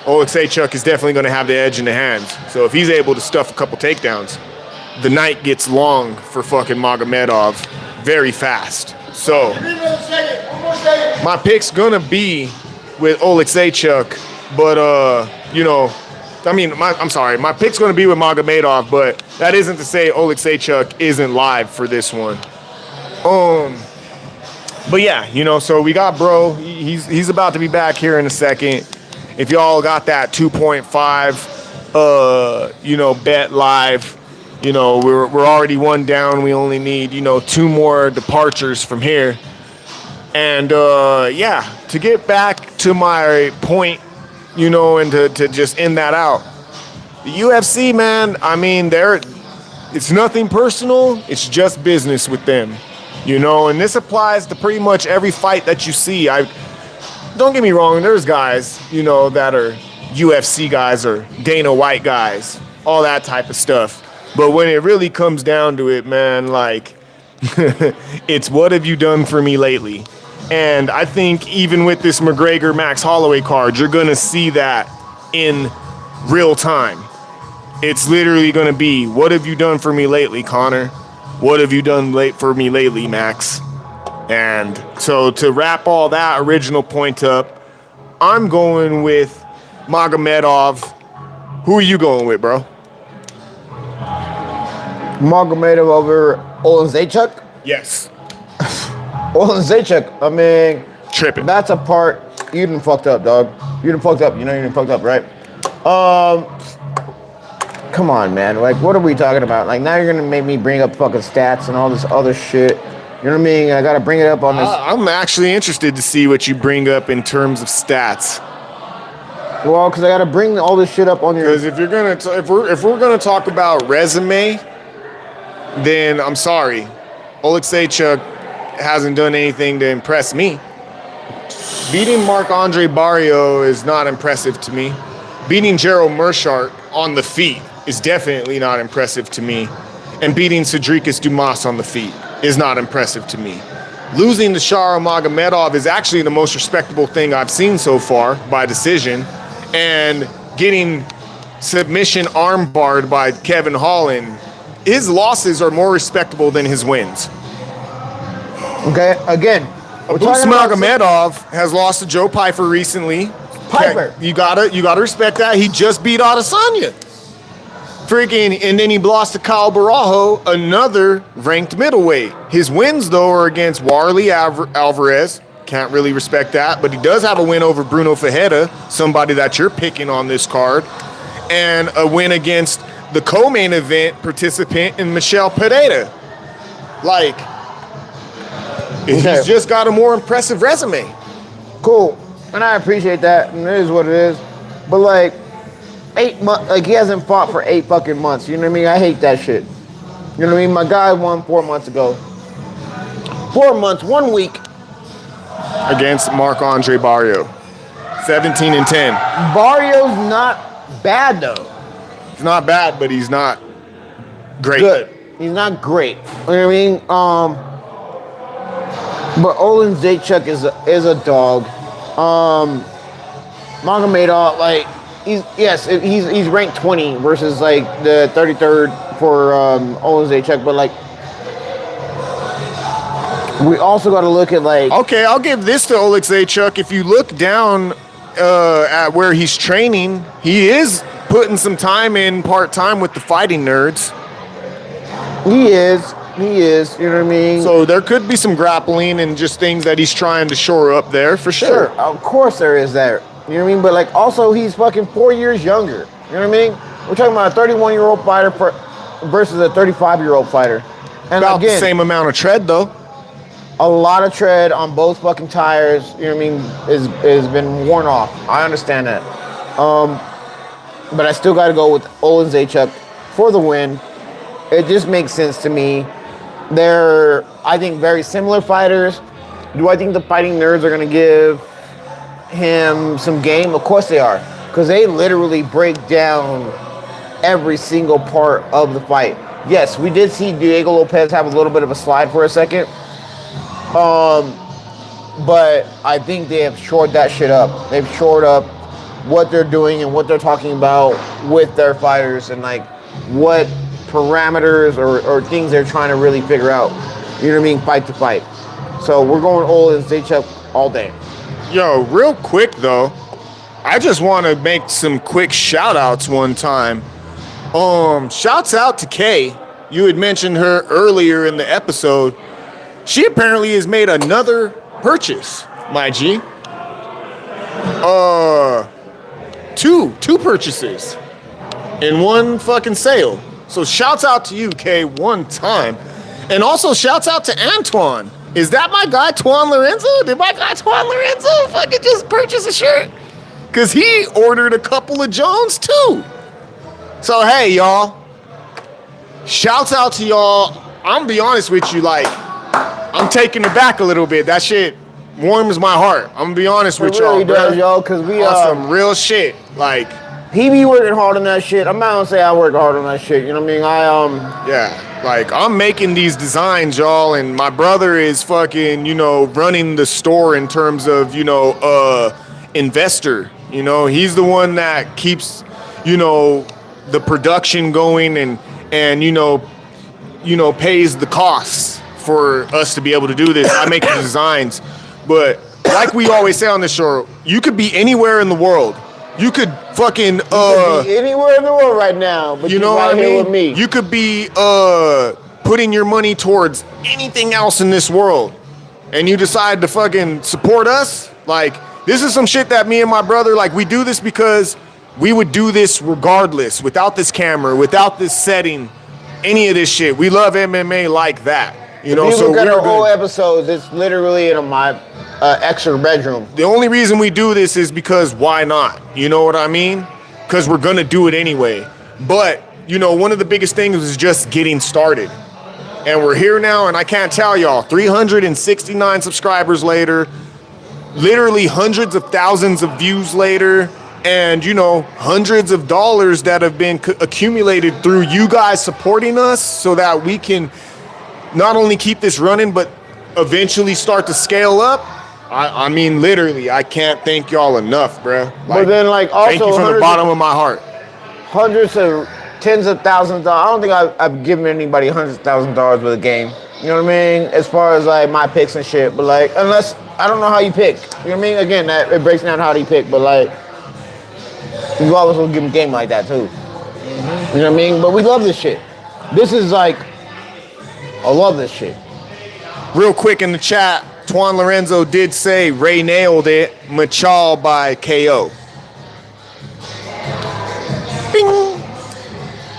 Oleksiejczuk is definitely going to have the edge in the hands. So if he's able to stuff a couple takedowns, the night gets long for fucking Magomedov very fast. So my pick's going to be with Oleksiejczuk, but, you know, I mean, I'm sorry, my pick's going to be with Magomedov, but that isn't to say Oleksiejczuk isn't live for this one. But yeah, you know, so we got bro. He's about to be back here in a second. If y'all got that 2.5, you know, bet live, you know, we're already one down. We only need, you know, 2 more departures from here. And yeah, to get back to my point, you know, and to just end that out, the UFC, man, I mean, it's nothing personal. It's just business with them. You know, and this applies to pretty much every fight that you see. Don't get me wrong, there's guys, you know, that are UFC guys or Dana White guys, all that type of stuff. But when it really comes down to it, man, like, it's what have you done for me lately? And I think even with this McGregor-Max Holloway card, you're going to see that in real time. It's literally going to be, what have you done for me lately, Conor? What have you done for me lately, Max? And so to wrap all that original point up, I'm going with Magomedov. Who are you going with, bro? Magomedov over Oleksiejczuk? Yes. Oleksiejczuk, I mean, tripping. That's a part you done fucked up, dog. You done fucked up. You know you done fucked up, right? Come on, man. Like, what are we talking about? Like, now you're gonna make me bring up fucking stats and all this other shit. You know what I mean? I gotta bring it up on this. I'm actually interested to see what you bring up in terms of stats. Well, because I gotta bring all this shit up on your. Because if you're gonna, if we're gonna talk about resume, then I'm sorry, Oleksiejczuk hasn't done anything to impress me. Beating Marc-Andre Barrio is not impressive to me. Beating Gerald Meerschaert on the feet is definitely not impressive to me. And beating Cedricus Dumas on the feet is not impressive to me. Losing to Shara Magomedov is actually the most respectable thing I've seen so far by decision. And getting submission armbarred by Kevin Holland, his losses are more respectable than his wins. Okay, again, Abus Magomedov has lost to Joe Pyfer recently. Piper. You gotta respect that. He just beat Adesanya. Freaking, and then he lost to Kyle Barajo, another ranked middleweight. His wins, though, are against Warley Alvarez. Can't really respect that, but he does have a win over Bruno Ferreira, somebody that you're picking on this card, and a win against the co-main event participant in Michel Pereira. Like, he's just got a more impressive resume. Cool. And I appreciate that, and it is what it is. But like 8 months, like he hasn't fought for 8 fucking months. You know what I mean? I hate that shit. You know what I mean? My guy won 4 months ago. 4 months, 1 week. Against Marc-Andre Barrio. 17-10. Barrio's not bad though. He's not bad, but he's not great. Good. He's not great. You know what I mean? But Oleksiejczuk is a dog. Magomedov, like he's ranked 20 versus like the 33rd for Oleksiejczuk, but like we also got to look at like. Okay, I'll give this to Oleksiejczuk. If you look down at where he's training, he is putting some time in part-time with the Fighting Nerds. He is, you know what I mean? So there could be some grappling and just things that he's trying to shore up there, for sure. Of course there is that. You know what I mean? But like also he's fucking 4 years younger. You know what I mean? We're talking about a 31-year-old fighter versus a 35-year-old fighter. And about again, the same amount of tread, though. A lot of tread on both fucking tires, you know what I mean, is been worn off. I understand that. But I still got to go with Oleksiejczuk for the win. It just makes sense to me. They're, I think, very similar fighters. Do I think the Fighting Nerds are going to give him some game? Of course they are. Because they literally break down every single part of the fight. Yes, we did see Diego Lopez have a little bit of a slide for a second. But I think they have shored that shit up. They've shored up what they're doing and what they're talking about with their fighters and like what parameters or things they're trying to really figure out. You know what I mean? Fight to fight. So we're going all in Zadykhov all day. Yo, real quick though, I just want to make some quick shout outs one time. Shouts out to Kay. You had mentioned her earlier in the episode. She apparently has made another purchase, my G. Two purchases in one fucking sale. So shouts out to you, Kay, one time. And also shouts out to Antoine. Is that my guy, Twan Lorenzo? Did my guy, Twan Lorenzo, fucking just purchase a shirt? Because he ordered a couple of Jones, too. So, hey, y'all. Shouts out to y'all. I'm gonna be honest with you, like, I'm taking it back a little bit. That shit warms my heart. I'm gonna be honest with y'all, really does, y'all, because we some real shit. Like, he be working hard on that shit. I'm not gonna say I work hard on that shit. You know what I mean? Yeah, like I'm making these designs, y'all, and my brother is fucking, running the store in terms of, investor. He's the one that keeps, the production going and pays the costs for us to be able to do this. I make the designs, but like we always say on the show, you could be anywhere in the world. You could fucking could be anywhere in the world right now, but you know right what I mean? here with me. You could be putting your money towards anything else in this world, and you decide to fucking support us. Like, this is some shit that me and my brother, like, we do this because we would do this regardless, without this camera, without this setting, any of this shit. We love MMA like that. If you look at our whole episodes, it's literally in my extra bedroom. The only reason we do this is because why not? You know what I mean? Because we're gonna do it anyway. But, one of the biggest things is just getting started. And we're here now, and I can't tell y'all, 369 subscribers later, literally hundreds of thousands of views later, and, hundreds of dollars that have been accumulated through you guys supporting us so that we can not only keep this running, but eventually start to scale up. I mean, literally, I can't thank y'all enough, bro. But then, also, thank you from the bottom of my heart. Hundreds of, tens of thousands of dollars. I don't think I've given anybody $100,000 with a game. You know what I mean? As far as, my picks and shit. But, unless, I don't know how you pick. You know what I mean? Again, that it breaks down how do you pick. But, you always will give them a game like that, too. Mm-hmm. You know what I mean? But we love this shit. This is, I love this shit. Real quick in the chat, Twan Lorenzo did say Ray nailed it, Michel by KO. Bing.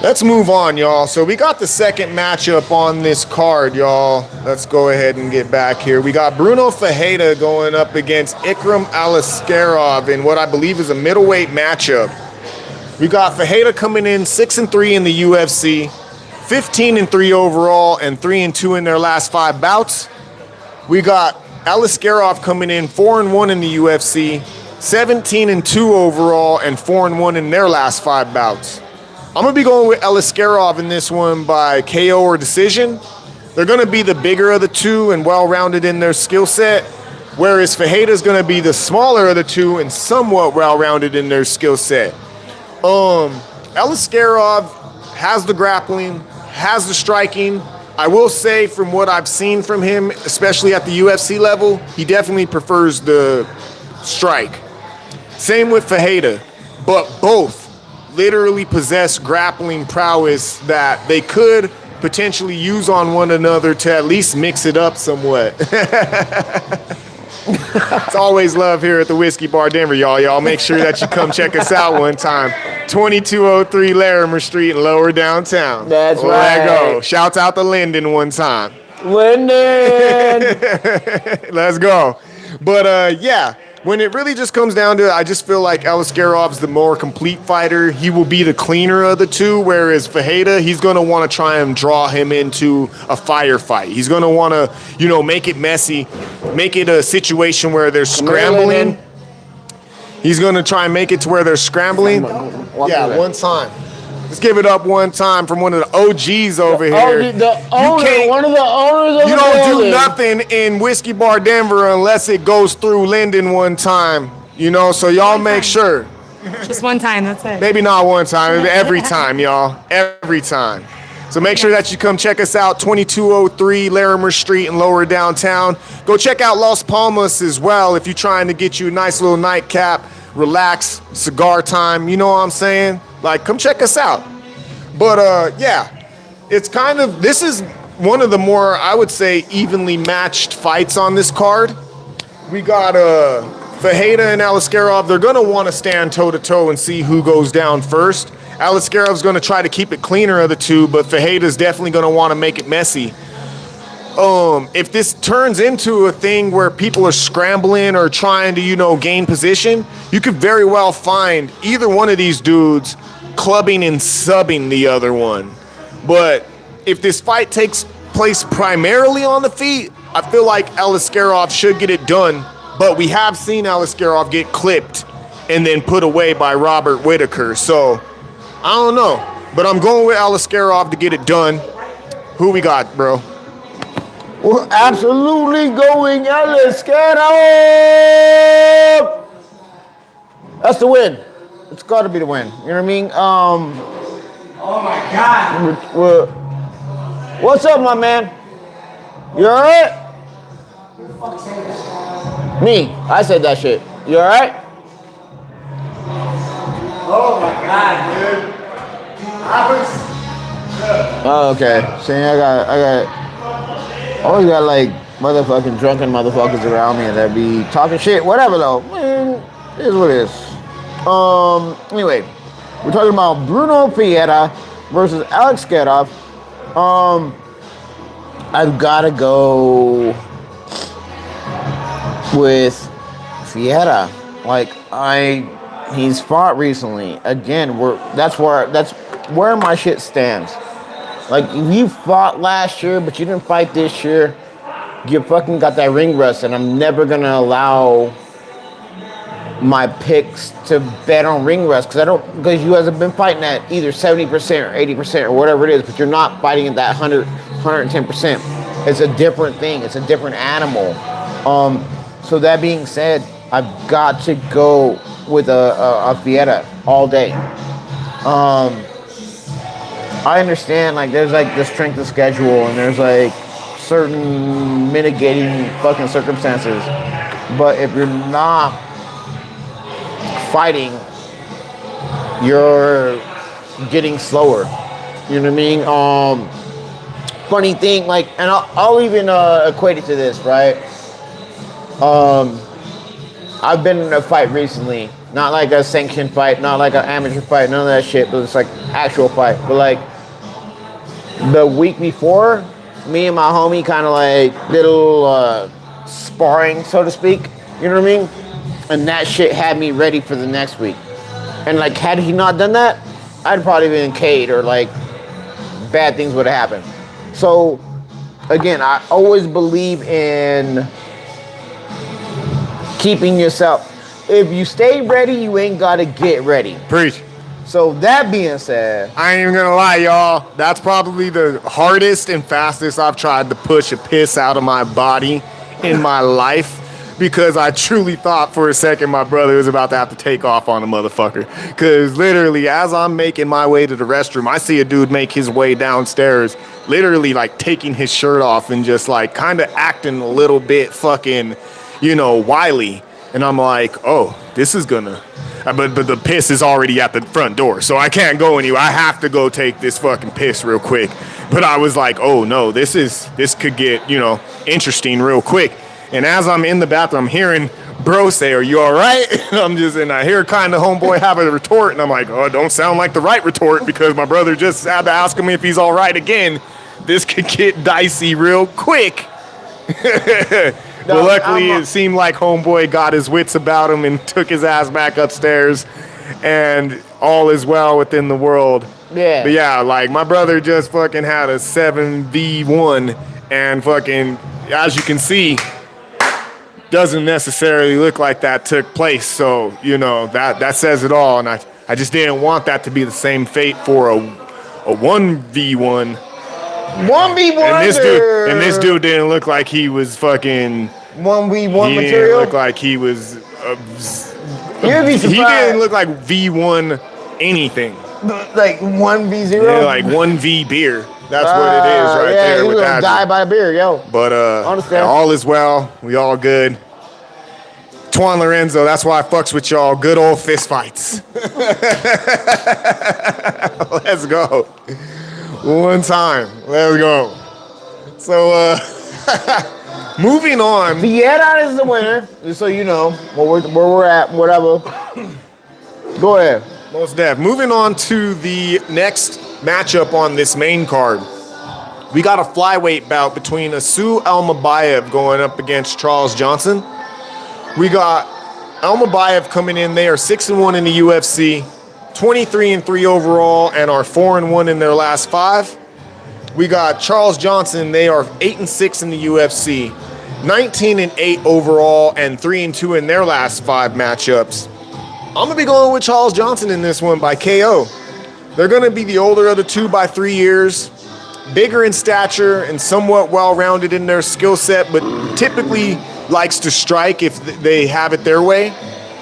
Let's move on, y'all. So we got the second matchup on this card, y'all. Let's go ahead and get back here. We got Bruno Ferreira going up against Ikram Aliskerov in what I believe is a middleweight matchup. We got Ferreira coming in 6-3 in the UFC, 15-3 overall, and 3-2 in their last 5 bouts. We got Aliskerov coming in 4-1 in the UFC, 17-2 overall, and 4-1 in their last 5 bouts. I'm going to be going with Aliskerov in this one by KO or decision. They're going to be the bigger of the two and well-rounded in their skill set, whereas Ferreira is going to be the smaller of the two and somewhat well-rounded in their skill set. Aliskerov has the grappling, has the striking. I will say from what I've seen from him, especially at the UFC level, he definitely prefers the strike. Same with Ferreira, but both literally possess grappling prowess that they could potentially use on one another to at least mix it up somewhat. It's always love here at the Whiskey Bar Denver, y'all. Y'all make sure that you come check us out one time. 2203 Larimer Street in Lower Downtown. That's right. There go. Shouts out to Lyndon one time. Lyndon! Let's go. But yeah, when it really just comes down to it, I just feel like Aliskerov's the more complete fighter. He will be the cleaner of the two, whereas Ferreira, he's going to want to try and draw him into a firefight. He's going to want to, make it messy, make it a situation where they're scrambling. He's going to try and make it to where they're scrambling. Yeah, one time. Let's give it up one time from one of the OGs over here. One of the owners of You don't do nothing in Whiskey Bar Denver unless it goes through Linden one time. You know, so y'all make sure. Just one time, that's it. Maybe not one time, every time, y'all. Every time. So make sure that you come check us out, 2203 Larimer Street in Lower Downtown. Go check out Las Palmas as well if you're trying to get you a nice little nightcap, relax, cigar time, you know what I'm saying? Like, come check us out. But yeah, it's kind of, this is one of the more, I would say, evenly matched fights on this card. We got Fajeda and Aliskerov. They're going to want to stand toe-to-toe and see who goes down first. Aliskerov's going to try to keep it cleaner of the two, but Fajeda's definitely going to want to make it messy. If this turns into a thing where people are scrambling or trying to, you know, gain position, you could very well find either one of these dudes clubbing and subbing the other one. But if this fight takes place primarily on the feet, I feel like Aliskerov should get it done. But we have seen Aliskerov get clipped and then put away by Robert Whitaker. So I don't know, but I'm going with Aliskerov to get it done. Who we got, bro? We're absolutely going Aliskerov. That's the win. It's got to be the win. You know what I mean? Oh my God. What's up, my man? You all right? Who the fuck said that? Me. I said that shit. You all right? Oh my God, dude. Oh, okay. See, I always got like motherfucking drunken motherfuckers around me that be talking shit. Whatever though. Man, it is what it is. Anyway, we're talking about Bruno Pieta versus Aliskerov. I've got to go with Pieta. Like he's fought recently. Again, that's where my shit stands. Like, if you fought last year, but you didn't fight this year, you fucking got that ring rust, and I'm never gonna allow my picks to bet on ring rust because you guys have been fighting at either 70% or 80% or whatever it is, but you're not fighting at that 110%. It's a different thing. It's a different animal. So that being said, I've got to go with a Pieta all day. I understand, like, there's like the strength of schedule and there's like certain mitigating fucking circumstances, but if you're not fighting, you're getting slower. You know what I mean? Funny thing, like, and I'll even equate it to this, right? I've been in a fight recently, not like a sanctioned fight, not like an amateur fight, none of that shit, but it's like actual fight. But like the week before, me and my homie kind of like little sparring, so to speak. You know what I mean? And that shit had me ready for the next week. And like, had he not done that, I'd probably been K'd or like bad things would have happened. So again, I always believe in keeping yourself. If you stay ready, you ain't gotta get ready. Preach. So that being said, I ain't even gonna lie, y'all. That's probably the hardest and fastest I've tried to push a piss out of my body in my life, because I truly thought for a second my brother was about to have to take off on a motherfucker. Because literally, as I'm making my way to the restroom, I see a dude make his way downstairs, literally like taking his shirt off and just like kind of acting a little bit fucking, you know, wily. And I'm like, oh, this is gonna, but the piss is already at the front door, so I can't go anywhere. I have to go take this fucking piss real quick. But I was like, oh no, this could get, you know, interesting real quick. And as I'm in the bathroom, I'm hearing bro say, are you all right? And I hear kind of homeboy have a retort, and I'm like, oh, it don't sound like the right retort, because my brother just had to ask him if he's all right again. This could get dicey real quick. But luckily, it seemed like homeboy got his wits about him and took his ass back upstairs, and all is well within the world. yeah. But yeah, like, my brother just fucking had a 7v1, and fucking, as you can see, doesn't necessarily look like that took place. So, you know, that says it all. And I I just didn't want that to be the same fate for a 1v1. 1v1. And this dude didn't look like he was fucking 1v1 he material. didn't look like he was. You'd be surprised. He didn't look like V1 anything. Like 1v0. Yeah, like 1v beer. That's what it is right there. He with was gonna die by a beer, yo. But understand. all is well. We all good. Twan Lorenzo, that's why I fucks with y'all. Good old fist fights. Let's go. One time. Let's go. So, moving on. Vieira is the winner, just so you know where we're at, whatever. Go ahead. Most def. Moving on to the next matchup on this main card. We got a flyweight bout between Asu Almabayev going up against Charles Johnson. We got Almabayev coming in. They are 6-1 in the UFC, 23-3 overall, and are 4-1 in their last 5. We got Charles Johnson. They are 8-6 in the UFC, 19-8 overall, and 3-2 in their last 5 matchups. I'm gonna be going with Charles Johnson in this one by KO. They're gonna be the older of the two by 3 years, bigger in stature and somewhat well-rounded in their skill set, but typically likes to strike if they have it their way.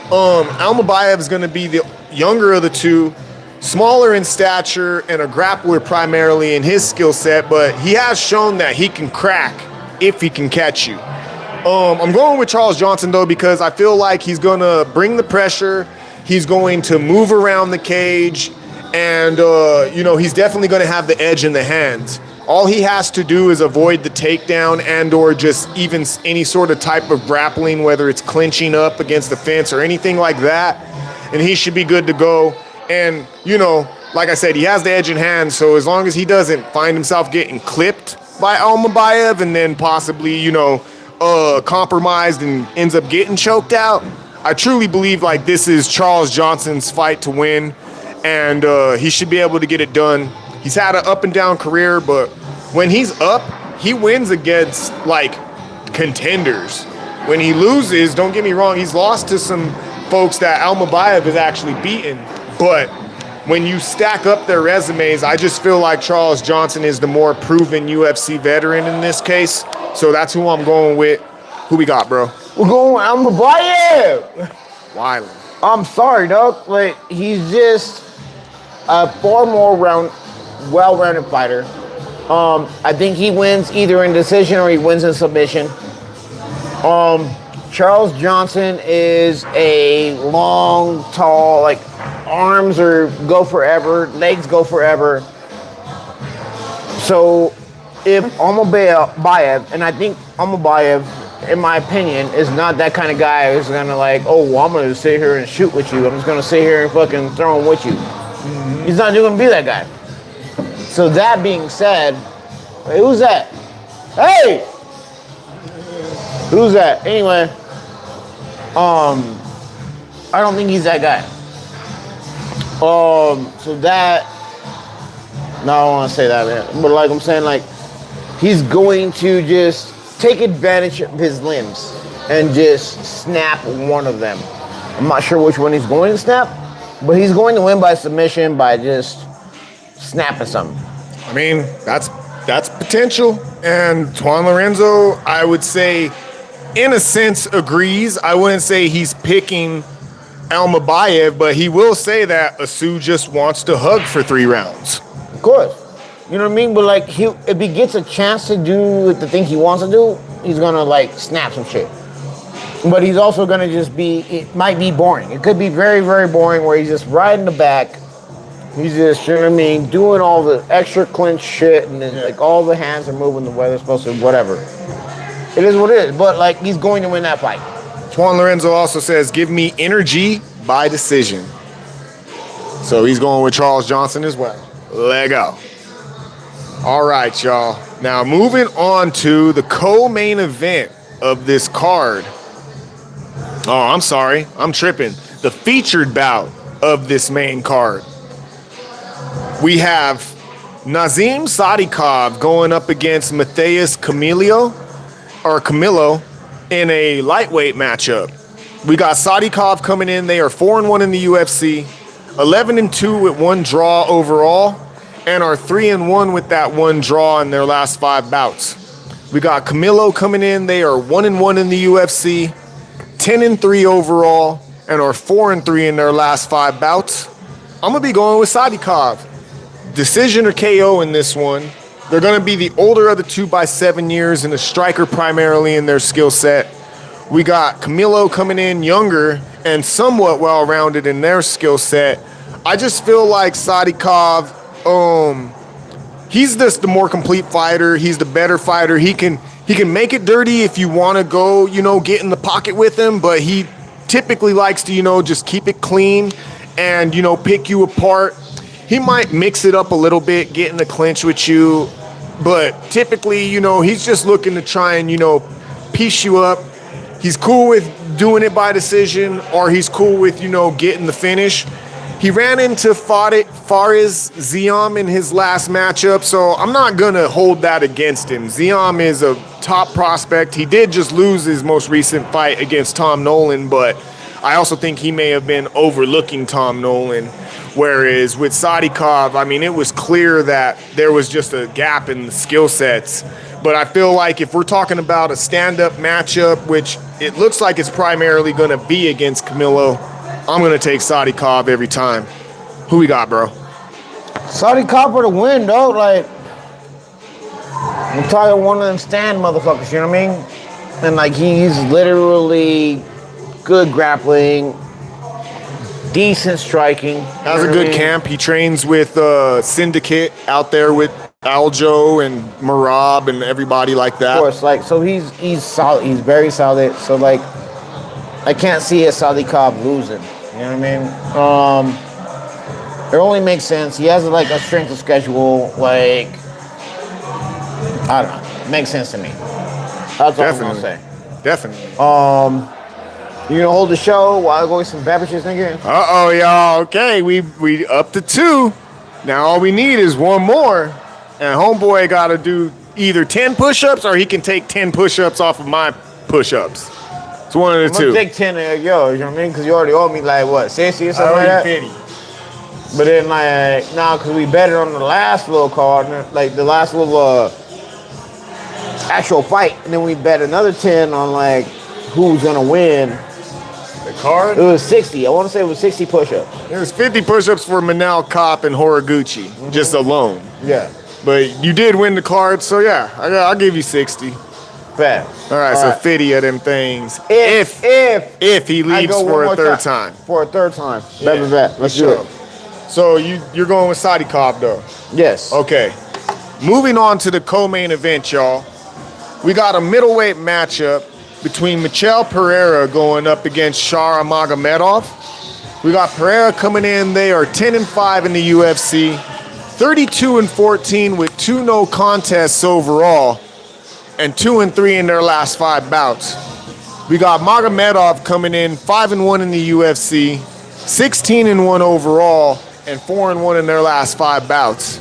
Almabayev is gonna be the younger of the two, smaller in stature and a grappler primarily in his skill set, but he has shown that he can crack if he can catch you. I'm going with Charles Johnson though because I feel like he's gonna bring the pressure. He's going to move around the cage, and he's definitely gonna have the edge in the hands. All he has to do is avoid the takedown and or just even any sort of type of grappling, whether it's clinching up against the fence or anything like that, and he should be good to go. And, like I said, he has the edge in hand, so as long as he doesn't find himself getting clipped by Almabayev and then possibly, compromised and ends up getting choked out, I truly believe like this is Charles Johnson's fight to win, and he should be able to get it done. He's had an up and down career, but when he's up, he wins against like contenders. When he loses, don't get me wrong, he's lost to some folks that Almabayev has actually beaten, but when you stack up their resumes, I just feel like Charles Johnson is the more proven UFC veteran in this case. So that's who I'm going with. Who we got, bro? We're going with Almabayev. Wyland. I'm sorry, dog. Like, he's just a far more well-rounded fighter. I think he wins either in decision or he wins in submission. Charles Johnson is a long, tall, like, arms go forever, legs go forever. So if Almabayev, and I think Almabayev, in my opinion, is not that kind of guy who's gonna like, oh, I'm gonna sit here and shoot with you. I'm just gonna sit here and fucking throw him with you. He's not gonna be that guy. So that being said, hey, who's that? Hey! Who's that? Anyway, I don't think he's that guy. So that, no, I don't want to say that, man. But like I'm saying, like, he's going to just take advantage of his limbs and just snap one of them. I'm not sure which one he's going to snap, but he's going to win by submission by just snapping something. I mean, that's potential. And Twan Lorenzo, I would say, in a sense, agrees. I wouldn't say he's picking Almabayev, but he will say that Asu just wants to hug for 3 rounds. Of course. You know what I mean? But like, if he gets a chance to do the thing he wants to do, he's gonna like snap some shit. But he's also gonna it might be boring. It could be very, very boring where he's just riding the back. He's just, you know what I mean, doing all the extra clinch shit and then like all the hands are moving the way they're supposed to, whatever. It is what it is. But like, he's going to win that fight. Twan Lorenzo also says, give me energy by decision. So he's going with Charles Johnson as well. Let go. All right, y'all. Now moving on to the co-main event of this card. Oh, I'm sorry. I'm tripping. The featured bout of this main card. We have Nazim Sadykhov going up against Matheus Camilo in a lightweight matchup. We got Sadykhov coming in. They are 4-1 in the UFC, 11-2 with 1 draw overall, and are 3-1 with that 1 draw in their last 5 bouts. We got Camilo coming in. They are 1-1 in the UFC, 10-3 overall, and are 4-3 in their last 5 bouts. I'm gonna be going with Sadykhov. Decision or KO in this one. They're gonna be the older of the two by 7 years and a striker primarily in their skill set. We got Camilo coming in younger and somewhat well-rounded in their skill set. I just feel like Sadykhov, he's just the more complete fighter. He's the better fighter. He can make it dirty if you want to go, get in the pocket with him, but he typically likes to, just keep it clean and, pick you apart. He might mix it up a little bit, get in the clinch with you, but typically, he's just looking to try and, piece you up. He's cool with doing it by decision, or he's cool with, getting the finish. He ran into Fares Ziam in his last matchup, so I'm not going to hold that against him. Ziam is a top prospect. He did just lose his most recent fight against Tom Nolan, but I also think he may have been overlooking Tom Nolan. Whereas with Sadykhov, it was clear that there was just a gap in the skill sets. But I feel like if we're talking about a stand-up matchup, which it looks like it's primarily going to be against Camilo, I'm going to take Sadykhov every time. Who we got, bro? Sadykhov for the win, though. I'm tired of one of them stand motherfuckers, you know what I mean? And, he's literally good grappling, decent striking. Has a good camp. He trains with Syndicate out there with Aljo and Marab and everybody like that. Of course, so he's solid. He's very solid. So, I can't see a Sadykhov losing. You know what I mean? It only makes sense. He has a strength of schedule. I don't know. It makes sense to me. That's all I'm gonna say. Definitely. You gonna hold the show while I go get some beverages, nigga? Uh-oh, y'all. Okay, we up to 2. Now all we need is 1 more. And homeboy gotta do either 10 push-ups or he can take 10 push-ups off of my push-ups. It's one of the two. I'm gonna take 10 of yours, you know what I mean? Because you already owe me 60 or something like that? 50. But then now because we betted on the last little card, the last little actual fight, and then we bet another 10 on who's gonna win. The card? It was 60. I want to say it was 60 push-ups. There was 50 push-ups for Manel Kopp and Horiguchi, just alone. Yeah. But you did win the card, so yeah, I'll give you 60. Bet. All right, so 50 of them things. If he leaves for a third time. For a third time. Yeah, Bet. Let's do it. So you're going with Sadykhov, though? Yes. Okay. Moving on to the co-main event, y'all. We got a middleweight matchup between Michel Pereira going up against Shara Magomedov. We got Pereira coming in. They are 10-5 in the UFC, 32-14 with 2 no contests overall, and 2-3 in their last 5 bouts. We got Magomedov coming in 5-1 in the UFC, 16-1 overall, and 4-1 in their last 5 bouts.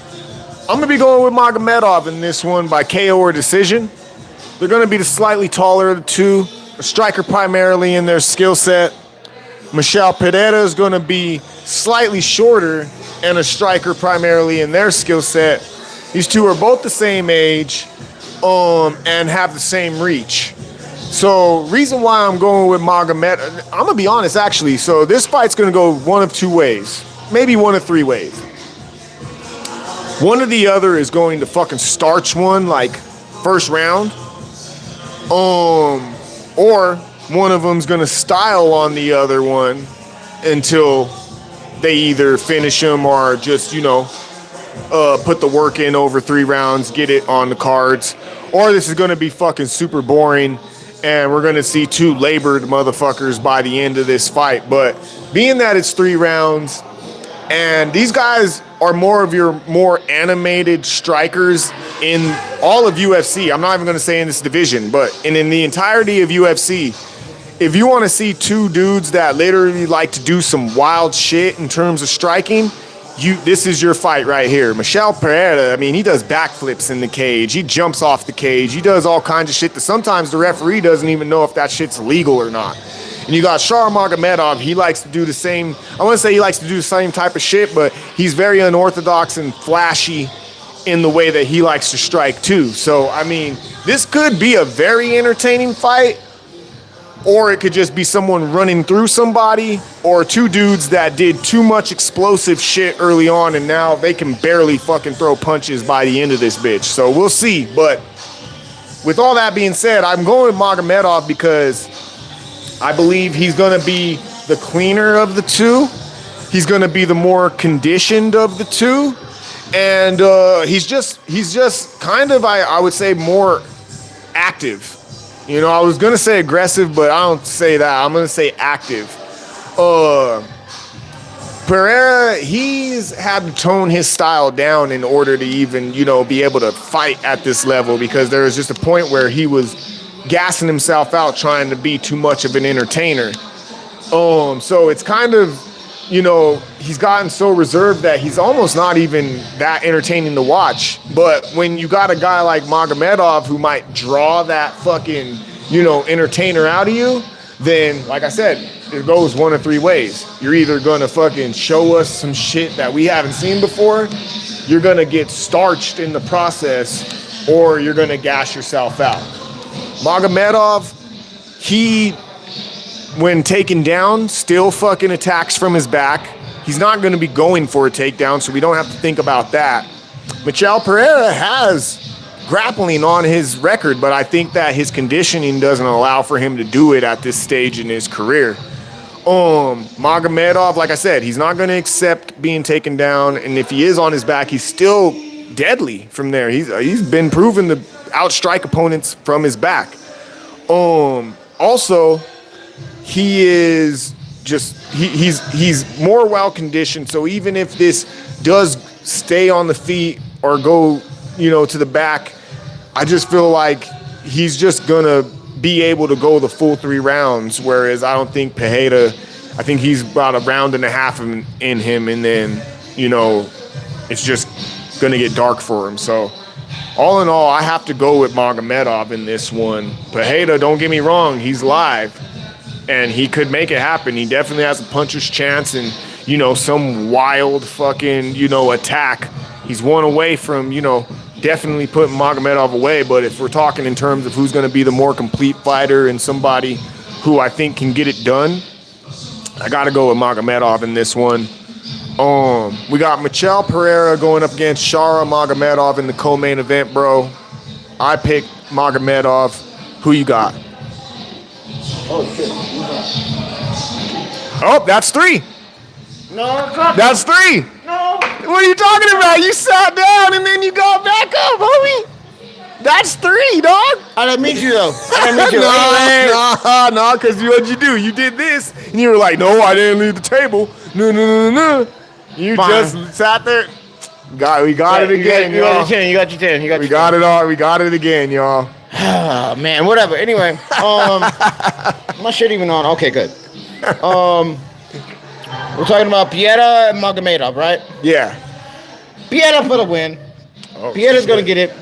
I'm gonna be going with Magomedov in this one by KO or decision. They're going to be the slightly taller of the two, a striker primarily in their skill set. Michel Pereira is going to be slightly shorter and a striker primarily in their skill set. These two are both the same age and have the same reach. So reason why I'm going with Magomedov, I'm going to be honest actually. So this fight's going to go one of 2 ways, maybe one of 3 ways. One or the other is going to fucking starch one first round. Or one of them's gonna style on the other one until they either finish him or just, put the work in over 3 rounds, get it on the cards. Or this is gonna be fucking super boring and we're gonna see 2 labored motherfuckers by the end of this fight. But being that it's 3 rounds and these guys are more of your more animated strikers in all of UFC. I'm not even going to say in this division, but in the entirety of UFC, if you want to see 2 dudes that literally like to do some wild shit in terms of striking, this is your fight right here. Michel Pereira, he does backflips in the cage. He jumps off the cage. He does all kinds of shit that sometimes the referee doesn't even know if that shit's legal or not. And you got Shara Magomedov. He likes to do the same. I wouldn't say he likes to do the same type of shit, but he's very unorthodox and flashy in the way that he likes to strike too. So, I mean, this could be a very entertaining fight, or it could just be someone running through somebody, or two dudes that did too much explosive shit early on and now they can barely fucking throw punches by the end of this bitch. So we'll see. But with all that being said, I'm going with Magomedov because I believe he's going to be the cleaner of the two. He's going to be the more conditioned of the two. And he's just kind of, I would say, more active. You know, I was going to say aggressive, but I don't say that. I'm going to say active. Pereira, he's had to tone his style down in order to even, you know, be able to fight at this level, because there was just a point where he was gassing himself out trying to be too much of an entertainer. So it's kind of, you know, he's gotten so reserved that he's almost not even that entertaining to watch. But when you got a guy like Magomedov who might draw that fucking, you know, entertainer out of you, then, like I said, it goes one of three ways. You're either gonna fucking show us some shit that we haven't seen before, you're gonna get starched in the process, or you're gonna gas yourself out. Magomedov, he, when taken down, still fucking attacks from his back. He's not going to be going for a takedown, so we don't have to think about that. Michel Pereira has grappling on his record, but I think that his conditioning doesn't allow for him to do it at this stage in his career. Magomedov, like I said, he's not going to accept being taken down, and if he is on his back, he's still deadly from there. He's been proven to outstrike opponents from his back. Also, he is just he's more well conditioned. So even if this does stay on the feet or go, you know, to the back, I just feel like he's just gonna be able to go the full 3 rounds. Whereas I don't think Pereira, I think he's about a round and a half in him, and then, you know, it's just gonna get dark for him. So all in all, I have to go with Magomedov in this one. Pereira, don't get me wrong, he's live. And he could make it happen. He definitely has a puncher's chance, and, you know, some wild fucking, you know, attack. He's one away from, you know, definitely putting Magomedov away. But if we're talking in terms of who's going to be the more complete fighter and somebody who I think can get it done, I got to go with Magomedov in this one. We got Michel Pereira going up against Shara Magomedov in the co-main event, bro. I picked Magomedov. Who you got? Oh, shit. Oh, that's 3. No, it's not. That's 3. No. What are you talking about? You sat down and then you got back up, homie. That's 3, dog. I didn't meet you, though. I didn't meet you. No, because what'd you do? You did this, and you were like, no, I didn't leave the table. No. You Fine. just sat there. We got it again, you got your 10. We got it all. We got it again, y'all. Man, whatever. Anyway, my shit even on. Okay, good. We're talking about Pereira and Magomedov, right? Yeah. Pereira for the win. Oh, Pereira's gonna get it.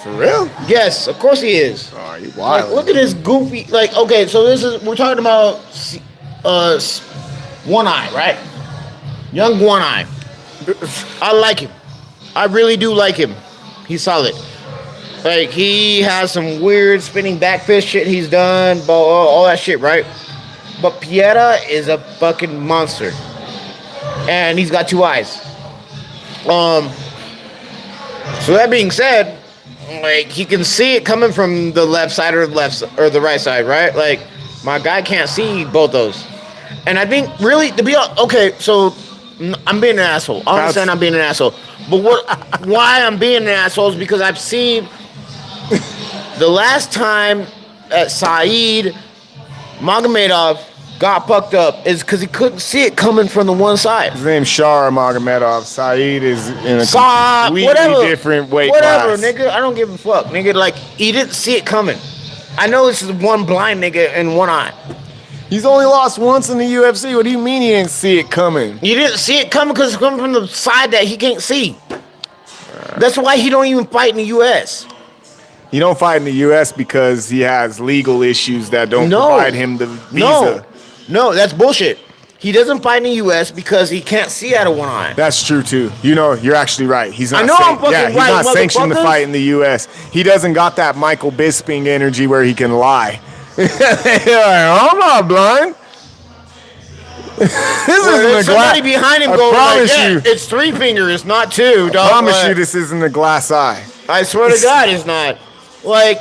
For real? Yes, of course he is. Oh, you wild. Like, look at this goofy. Like, okay, so we're talking about One Eye, right? Young One Eye. I like him. I really do like him. He's solid. Like, he has some weird spinning back fist shit he's done, all that shit, right? But Pereira is a fucking monster. And he's got 2 eyes. So that being said, like, he can see it coming from the left side or the right side, right? Like, my guy can't see both those. And I think, really, to be honest, okay, so I'm being an asshole. I understand I'm being an asshole. But why I'm being an asshole is because I've seen the last time that Saeed Magomedov got fucked up is because he couldn't see it coming from the one side. His name's Shara Magomedov. Saeed is in a completely different weight class. Whatever, nigga. I don't give a fuck, nigga. Like, he didn't see it coming. I know this is one blind nigga in one eye. He's only lost once in the UFC. What do you mean he didn't see it coming? He didn't see it coming because it's coming from the side that he can't see. That's why he don't even fight in the U.S. He don't fight in the U.S. because he has legal issues that don't provide him the visa. No, that's bullshit. He doesn't fight in the U.S. because he can't see out of one eye. That's true too. You know, you're actually right. He's not. I know I'm fucking right, he's not sanctioned to motherfuckers. fight in the U.S. He doesn't got that Michael Bisping energy where he can lie. I'm not blind. This isn't Somebody behind him going like, you. it's 3 fingers, not 2. I promise you this isn't a glass eye. I swear to God, it's not. Like,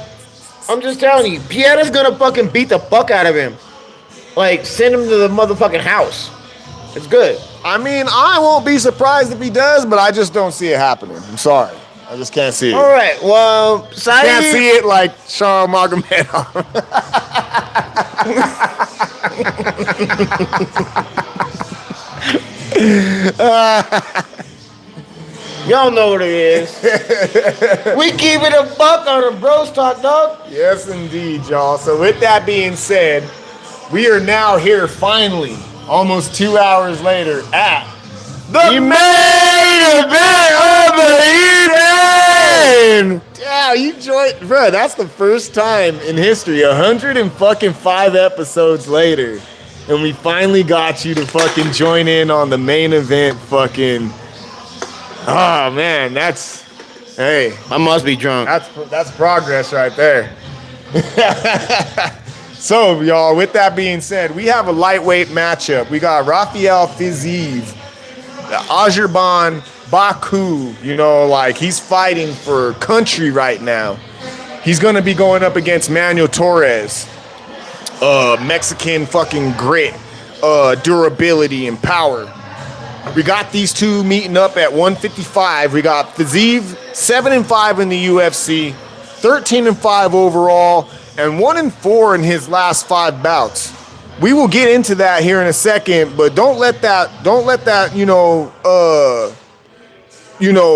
I'm just telling you, Pieta's gonna fucking beat the fuck out of him. Like, send him to the motherfucking house. It's good. I mean, I won't be surprised if he does, but I just don't see it happening. I'm sorry. I just can't see it. All right, well, Saeed... Can't see it like Shara Magomedov. Y'all know what it is. We keep it a buck on the Bros Talk, dog. Yes, indeed, y'all. So with that being said, we are now here finally, almost 2 hours later, at the main event of the evening. Yeah, you joined, bro. That's the first time in history, 105 episodes later, and we finally got you to fucking join in on the main event. Fucking, oh man, that's, hey, I must be drunk. that's progress right there. So, y'all, with that being said, we have a lightweight matchup. We got Rafael Fiziev, Azerbaijan, Baku. You know, like, he's fighting for country right now. He's going to be going up against Manuel Torres, Mexican fucking grit, durability, and power. We got these two meeting up at 155. We got Fiziev, 7-5 in the UFC, 13-5 overall, and 1-4 in his last 5 bouts. We will get into that here in a second, but don't let that,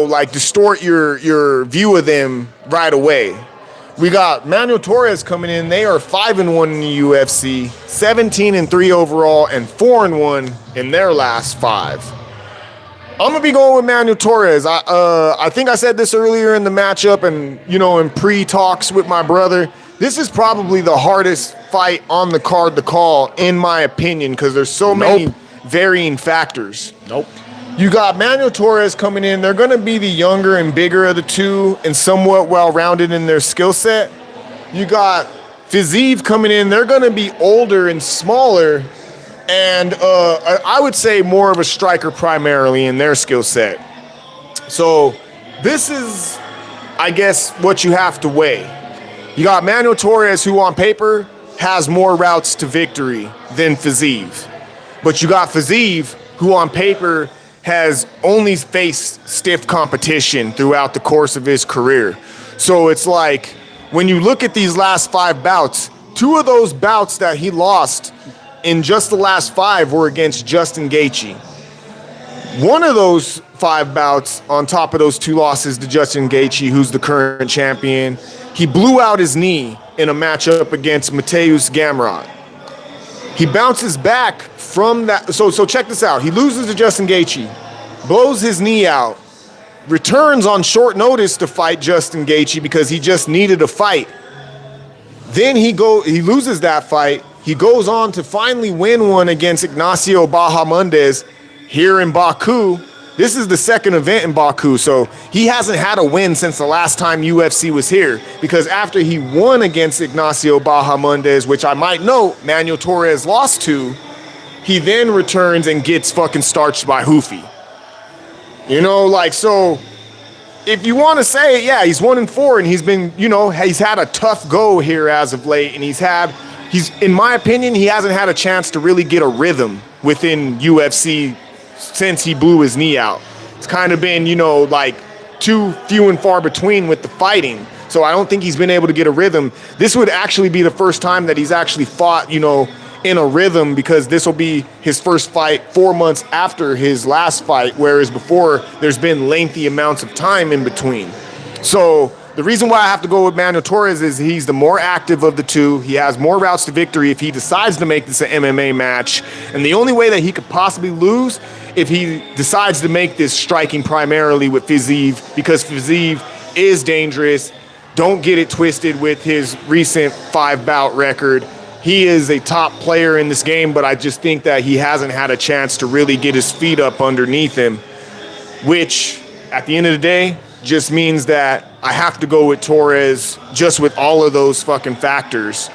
like distort your view of them right away. We got Manuel Torres coming in. They are 5-1 in the UFC, 17-3 overall, and 4-1 in their last 5. I'm gonna be going with Manuel Torres. I think I said this earlier in the matchup, and in pre-talks with my brother. This is probably the hardest fight on the card to call, in my opinion, because there's so many varying factors. You got Manuel Torres coming in. They're going to be the younger and bigger of the two and somewhat well-rounded in their skill set. You got Fiziev coming in. They're going to be older and smaller and I would say more of a striker primarily in their skill set. So this is, I guess, what you have to weigh. You got Manuel Torres, who on paper has more routes to victory than Fiziev. But you got Fiziev, who on paper has only faced stiff competition throughout the course of his career. So it's like, when you look at these last 5 bouts, 2 of those bouts that he lost in just the last 5 were against Justin Gaethje. One of those 5 bouts, on top of those 2 losses to Justin Gaethje, who's the current champion, he blew out his knee in a matchup against Matheus Camilo. He bounces back from that. So check this out. He loses to Justin Gaethje, blows his knee out, returns on short notice to fight Justin Gaethje because he just needed a fight. Then he loses that fight. He goes on to finally win one against Ignacio Bahamondes here in Baku. This is the second event in Baku, so he hasn't had a win since the last time UFC was here, because after he won against Ignacio Bahamondes, which I might note Manuel Torres lost to, he then returns and gets fucking starched by Hoofy. So if you want to say, yeah, he's 1-4 and he's been, he's had a tough go here as of late, and he's, in my opinion, he hasn't had a chance to really get a rhythm within UFC since he blew his knee out. It's kind of been, too few and far between with the fighting. So I don't think he's been able to get a rhythm. This would actually be the first time that he's actually fought, in a rhythm, because this will be his first fight 4 months after his last fight, whereas before there's been lengthy amounts of time in between. So the reason why I have to go with Manuel Torres is he's the more active of the two. He has more routes to victory if he decides to make this an MMA match. And the only way that he could possibly lose if he decides to make this striking primarily with Fiziev, because Fiziev is dangerous. Don't get it twisted with his recent 5-bout record. he is a top player in this game, but I just think that he hasn't had a chance to really get his feet up underneath him, which at the end of the day just means that I have to go with Torres just with all of those fucking factors.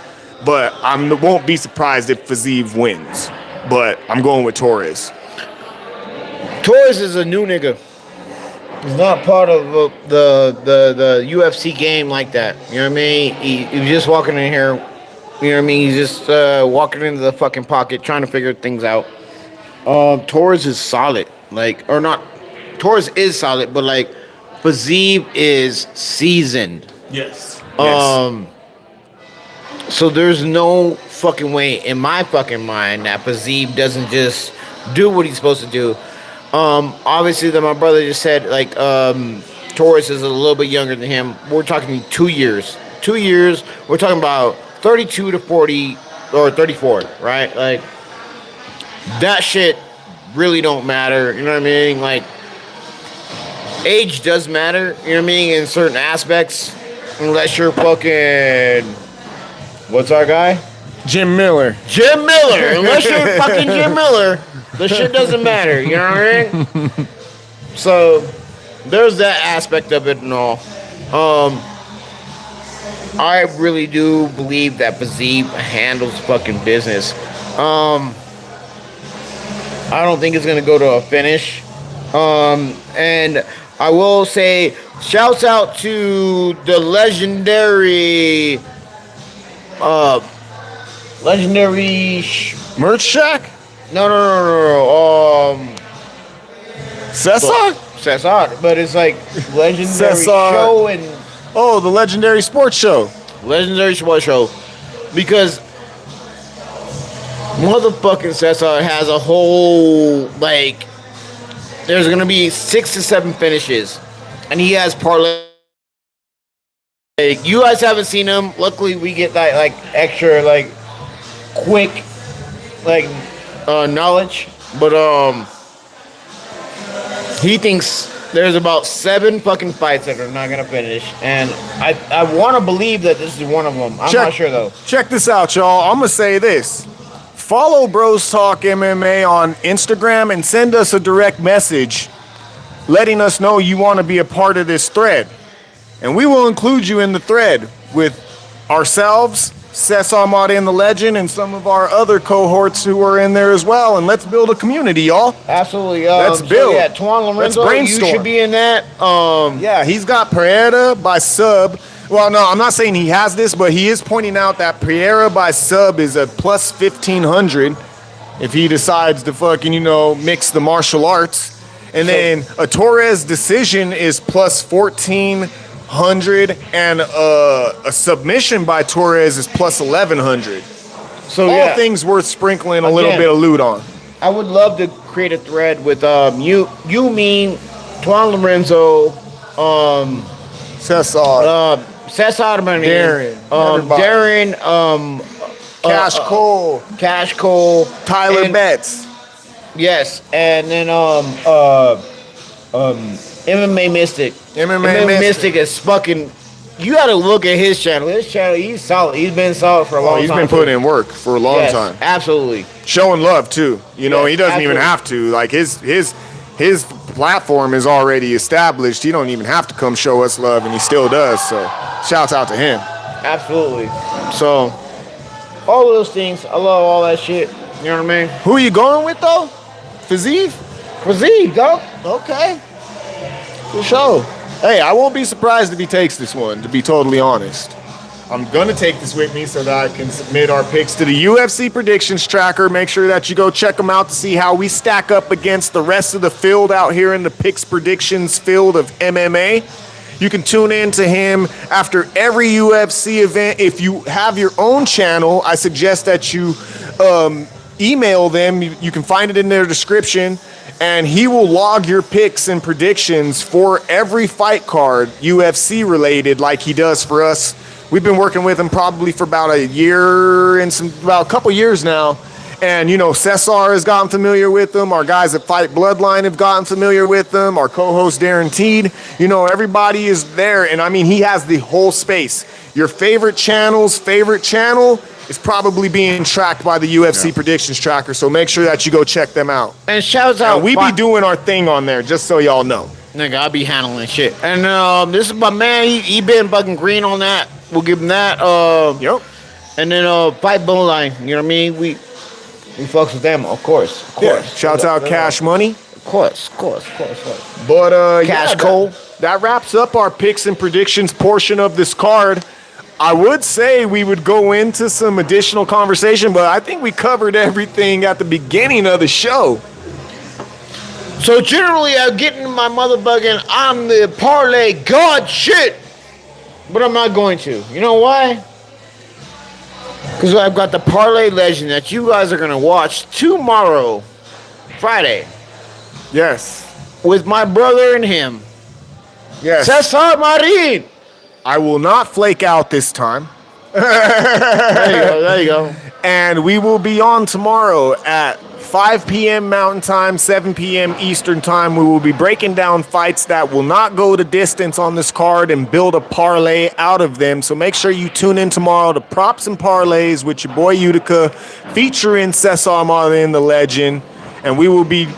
But I won't be surprised if Fiziev wins. But I'm going with Torres. Torres is a new nigga. He's not part of the UFC game like that. You know what I mean? He was just walking in here. You know what I mean? He's just walking into the fucking pocket, trying to figure things out. Torres is solid. Torres is solid, but like Fiziev is seasoned. Yes. So there's no fucking way in my fucking mind that Fiziev doesn't just do what he's supposed to do. Obviously, that my brother just said, Torres is a little bit younger than him. We're talking 2 years. 2 years. We're talking about 32 to 40 or 34, right? Like, that shit really don't matter. You know what I mean? Like, age does matter. You know what I mean? In certain aspects, unless you're fucking. What's our guy? Jim Miller. Jim Miller. Unless you're fucking Jim Miller, the shit doesn't matter. You know what I mean? So there's that aspect of it and all. I really do believe that Fiziev handles fucking business. I don't think it's gonna go to a finish. And I will say, shouts out to the legendary Merch Shack? No. Cesar? But it's like legendary Cesar. show and Oh, the legendary sports show. legendary sports show, because motherfucking Cesar has a whole there's gonna be 6 to 7 finishes, and he has parlay. You guys haven't seen him. Luckily, we get that extra quick knowledge, but he thinks there's about 7 fucking fights that are not gonna finish, and I want to believe that this is one of them. I'm not sure though. Check this out, y'all. I'm gonna say this. Follow Bros Talk MMA on Instagram and send us a direct message letting us know you want to be a part of this thread. And we will include you in the thread with ourselves, Cesar Martin the Legend, and some of our other cohorts who are in there as well. And let's build a community, y'all. Absolutely. Let's build. Yeah, Tuan Lorenzo, you should be in that. Yeah, he's got Pereira by sub. Well, no, I'm not saying he has this, but he is pointing out that Pereira by sub is a plus 1,500 if he decides to fucking, mix the martial arts. And then a Torres decision is plus 1,400, and a submission by Torres is plus 1,100. So all things worth sprinkling a little bit of loot on. I would love to create a thread with you mean Tuan Lorenzo, Cesar, Darren, Cash Cole, Tyler Betts. Yes, and then MMA Mystic. MMA Mystic is fucking. You got to look at his channel. His channel, he's solid. He's been solid for a long time. He's been putting in work for a long time. Absolutely. Showing love too. He doesn't even have to. Like his platform is already established. He don't even have to come show us love, and he still does. So, shouts out to him. Absolutely. So, all of those things, I love all that shit. You know what I mean? Who are you going with though? Fiziev, go. Okay. For sure. Hey, I won't be surprised if he takes this one, to be totally honest. I'm going to take this with me so that I can submit our picks to the UFC predictions tracker. Make sure that you go check them out to see how we stack up against the rest of the field out here in the picks predictions field of MMA. You can tune in to him after every UFC event. If you have your own channel, I suggest that you email them. You can find it in their description. And he will log your picks and predictions for every fight card, UFC related, like he does for us. We've been working with him probably for about a year and about a couple years now. And, Cesar has gotten familiar with them. Our guys at Fight Bloodline have gotten familiar with them. Our co-host, Darren Teed. Everybody is there. And, he has the whole space. Your favorite channel's favorite channel, is probably being tracked by the UFC predictions tracker. So make sure that you go check them out. And shouts out. And we be doing our thing on there, just so y'all know. Nigga, I be handling shit. And this is my man. He been fucking green on that. We'll give him that. Yep. And then Fight Bone, you know what I mean? We fucks with them, of course. Yeah. Shouts out Cash Money. Of course. But Cash Cole. That wraps up our picks and predictions portion of this card. I would say we would go into some additional conversation, but I think we covered everything at the beginning of the show. So generally, I'm getting my motherfucking I'm the parlay god shit, but I'm not going to. You know why? Because I've got the parlay legend that you guys are gonna watch tomorrow, Friday, Yes. with my brother and him. Yes. Cesar Marin. I will not flake out this time. There you go. And we will be on tomorrow at 5 p.m. Mountain Time, 7 p.m. Eastern Time. We will be breaking down fights that will not go the distance on this card and build a parlay out of them. So make sure you tune in tomorrow to Props and Parlays with your boy Utica, featuring Cesar Marin, the legend. And we will be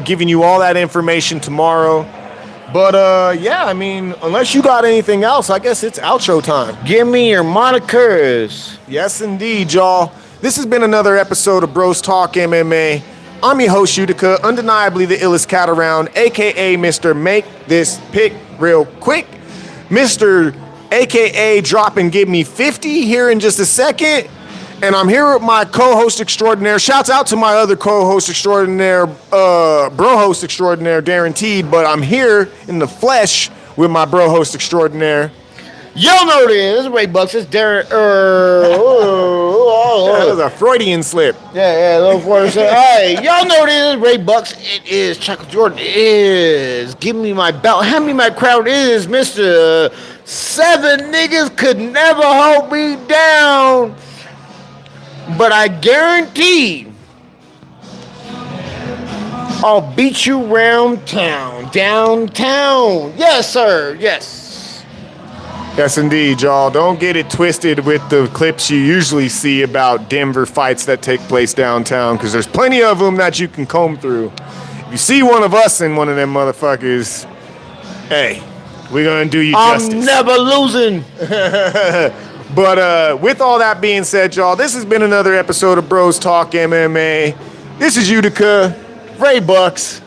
giving you all that information tomorrow. But, yeah, I mean, unless you got anything else, I guess it's outro time. Give me your monikers. Yes, indeed, y'all. This has been another episode of Bros Talk MMA. I'm your host, Utica, undeniably the illest cat around, a.k.a. Mr. Make This Pick Real Quick. Mr. a.k.a. Drop and Give Me 50 here in just a second. And I'm here with my co-host extraordinaire. Shouts out to my other co-host extraordinaire, bro-host extraordinaire, Guaranteed. But I'm here in the flesh with my bro-host extraordinaire. Y'all know this. This is Ray Bucks. It's Darren. That was a Freudian slip. Yeah, little 40%. Hey, y'all know this is Ray Bucks. It is Chuck Jordan. It is. Give me my belt. Hand me my crown. It is Mr. 7 niggas could never hold me down. But I guarantee I'll beat you round town. Downtown. Yes, sir. Yes. Yes, indeed, y'all. Don't get it twisted with the clips you usually see about Denver fights that take place downtown, because there's plenty of them that you can comb through. If you see one of us in one of them motherfuckers, hey, we're going to do you justice. I'm never losing. But with all that being said, y'all, this has been another episode of Bros Talk MMA. This is Utica, Ray Bucks.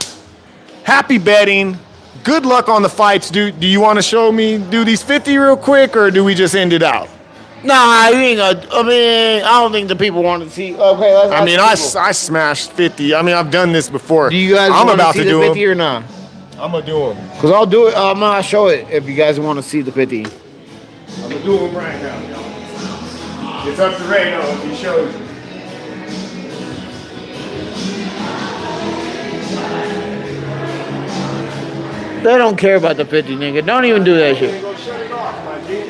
Happy betting. Good luck on the fights. Do you want to show me do these 50 real quick, or do we just end it out? Nah, you ain't gonna. I mean, I don't think the people want to see. Okay, let's. I mean, I smashed 50. I mean, I've done this before. Do you guys want to see the 50 or not? I'm gonna do them. Cause I'll do it. I'm gonna show it if you guys want to see the 50. I'm gonna do them right now, y'all. It's up to Ray though if he shows you. They don't care about the 50, nigga. Don't even do that shit. Go shut it off, my G.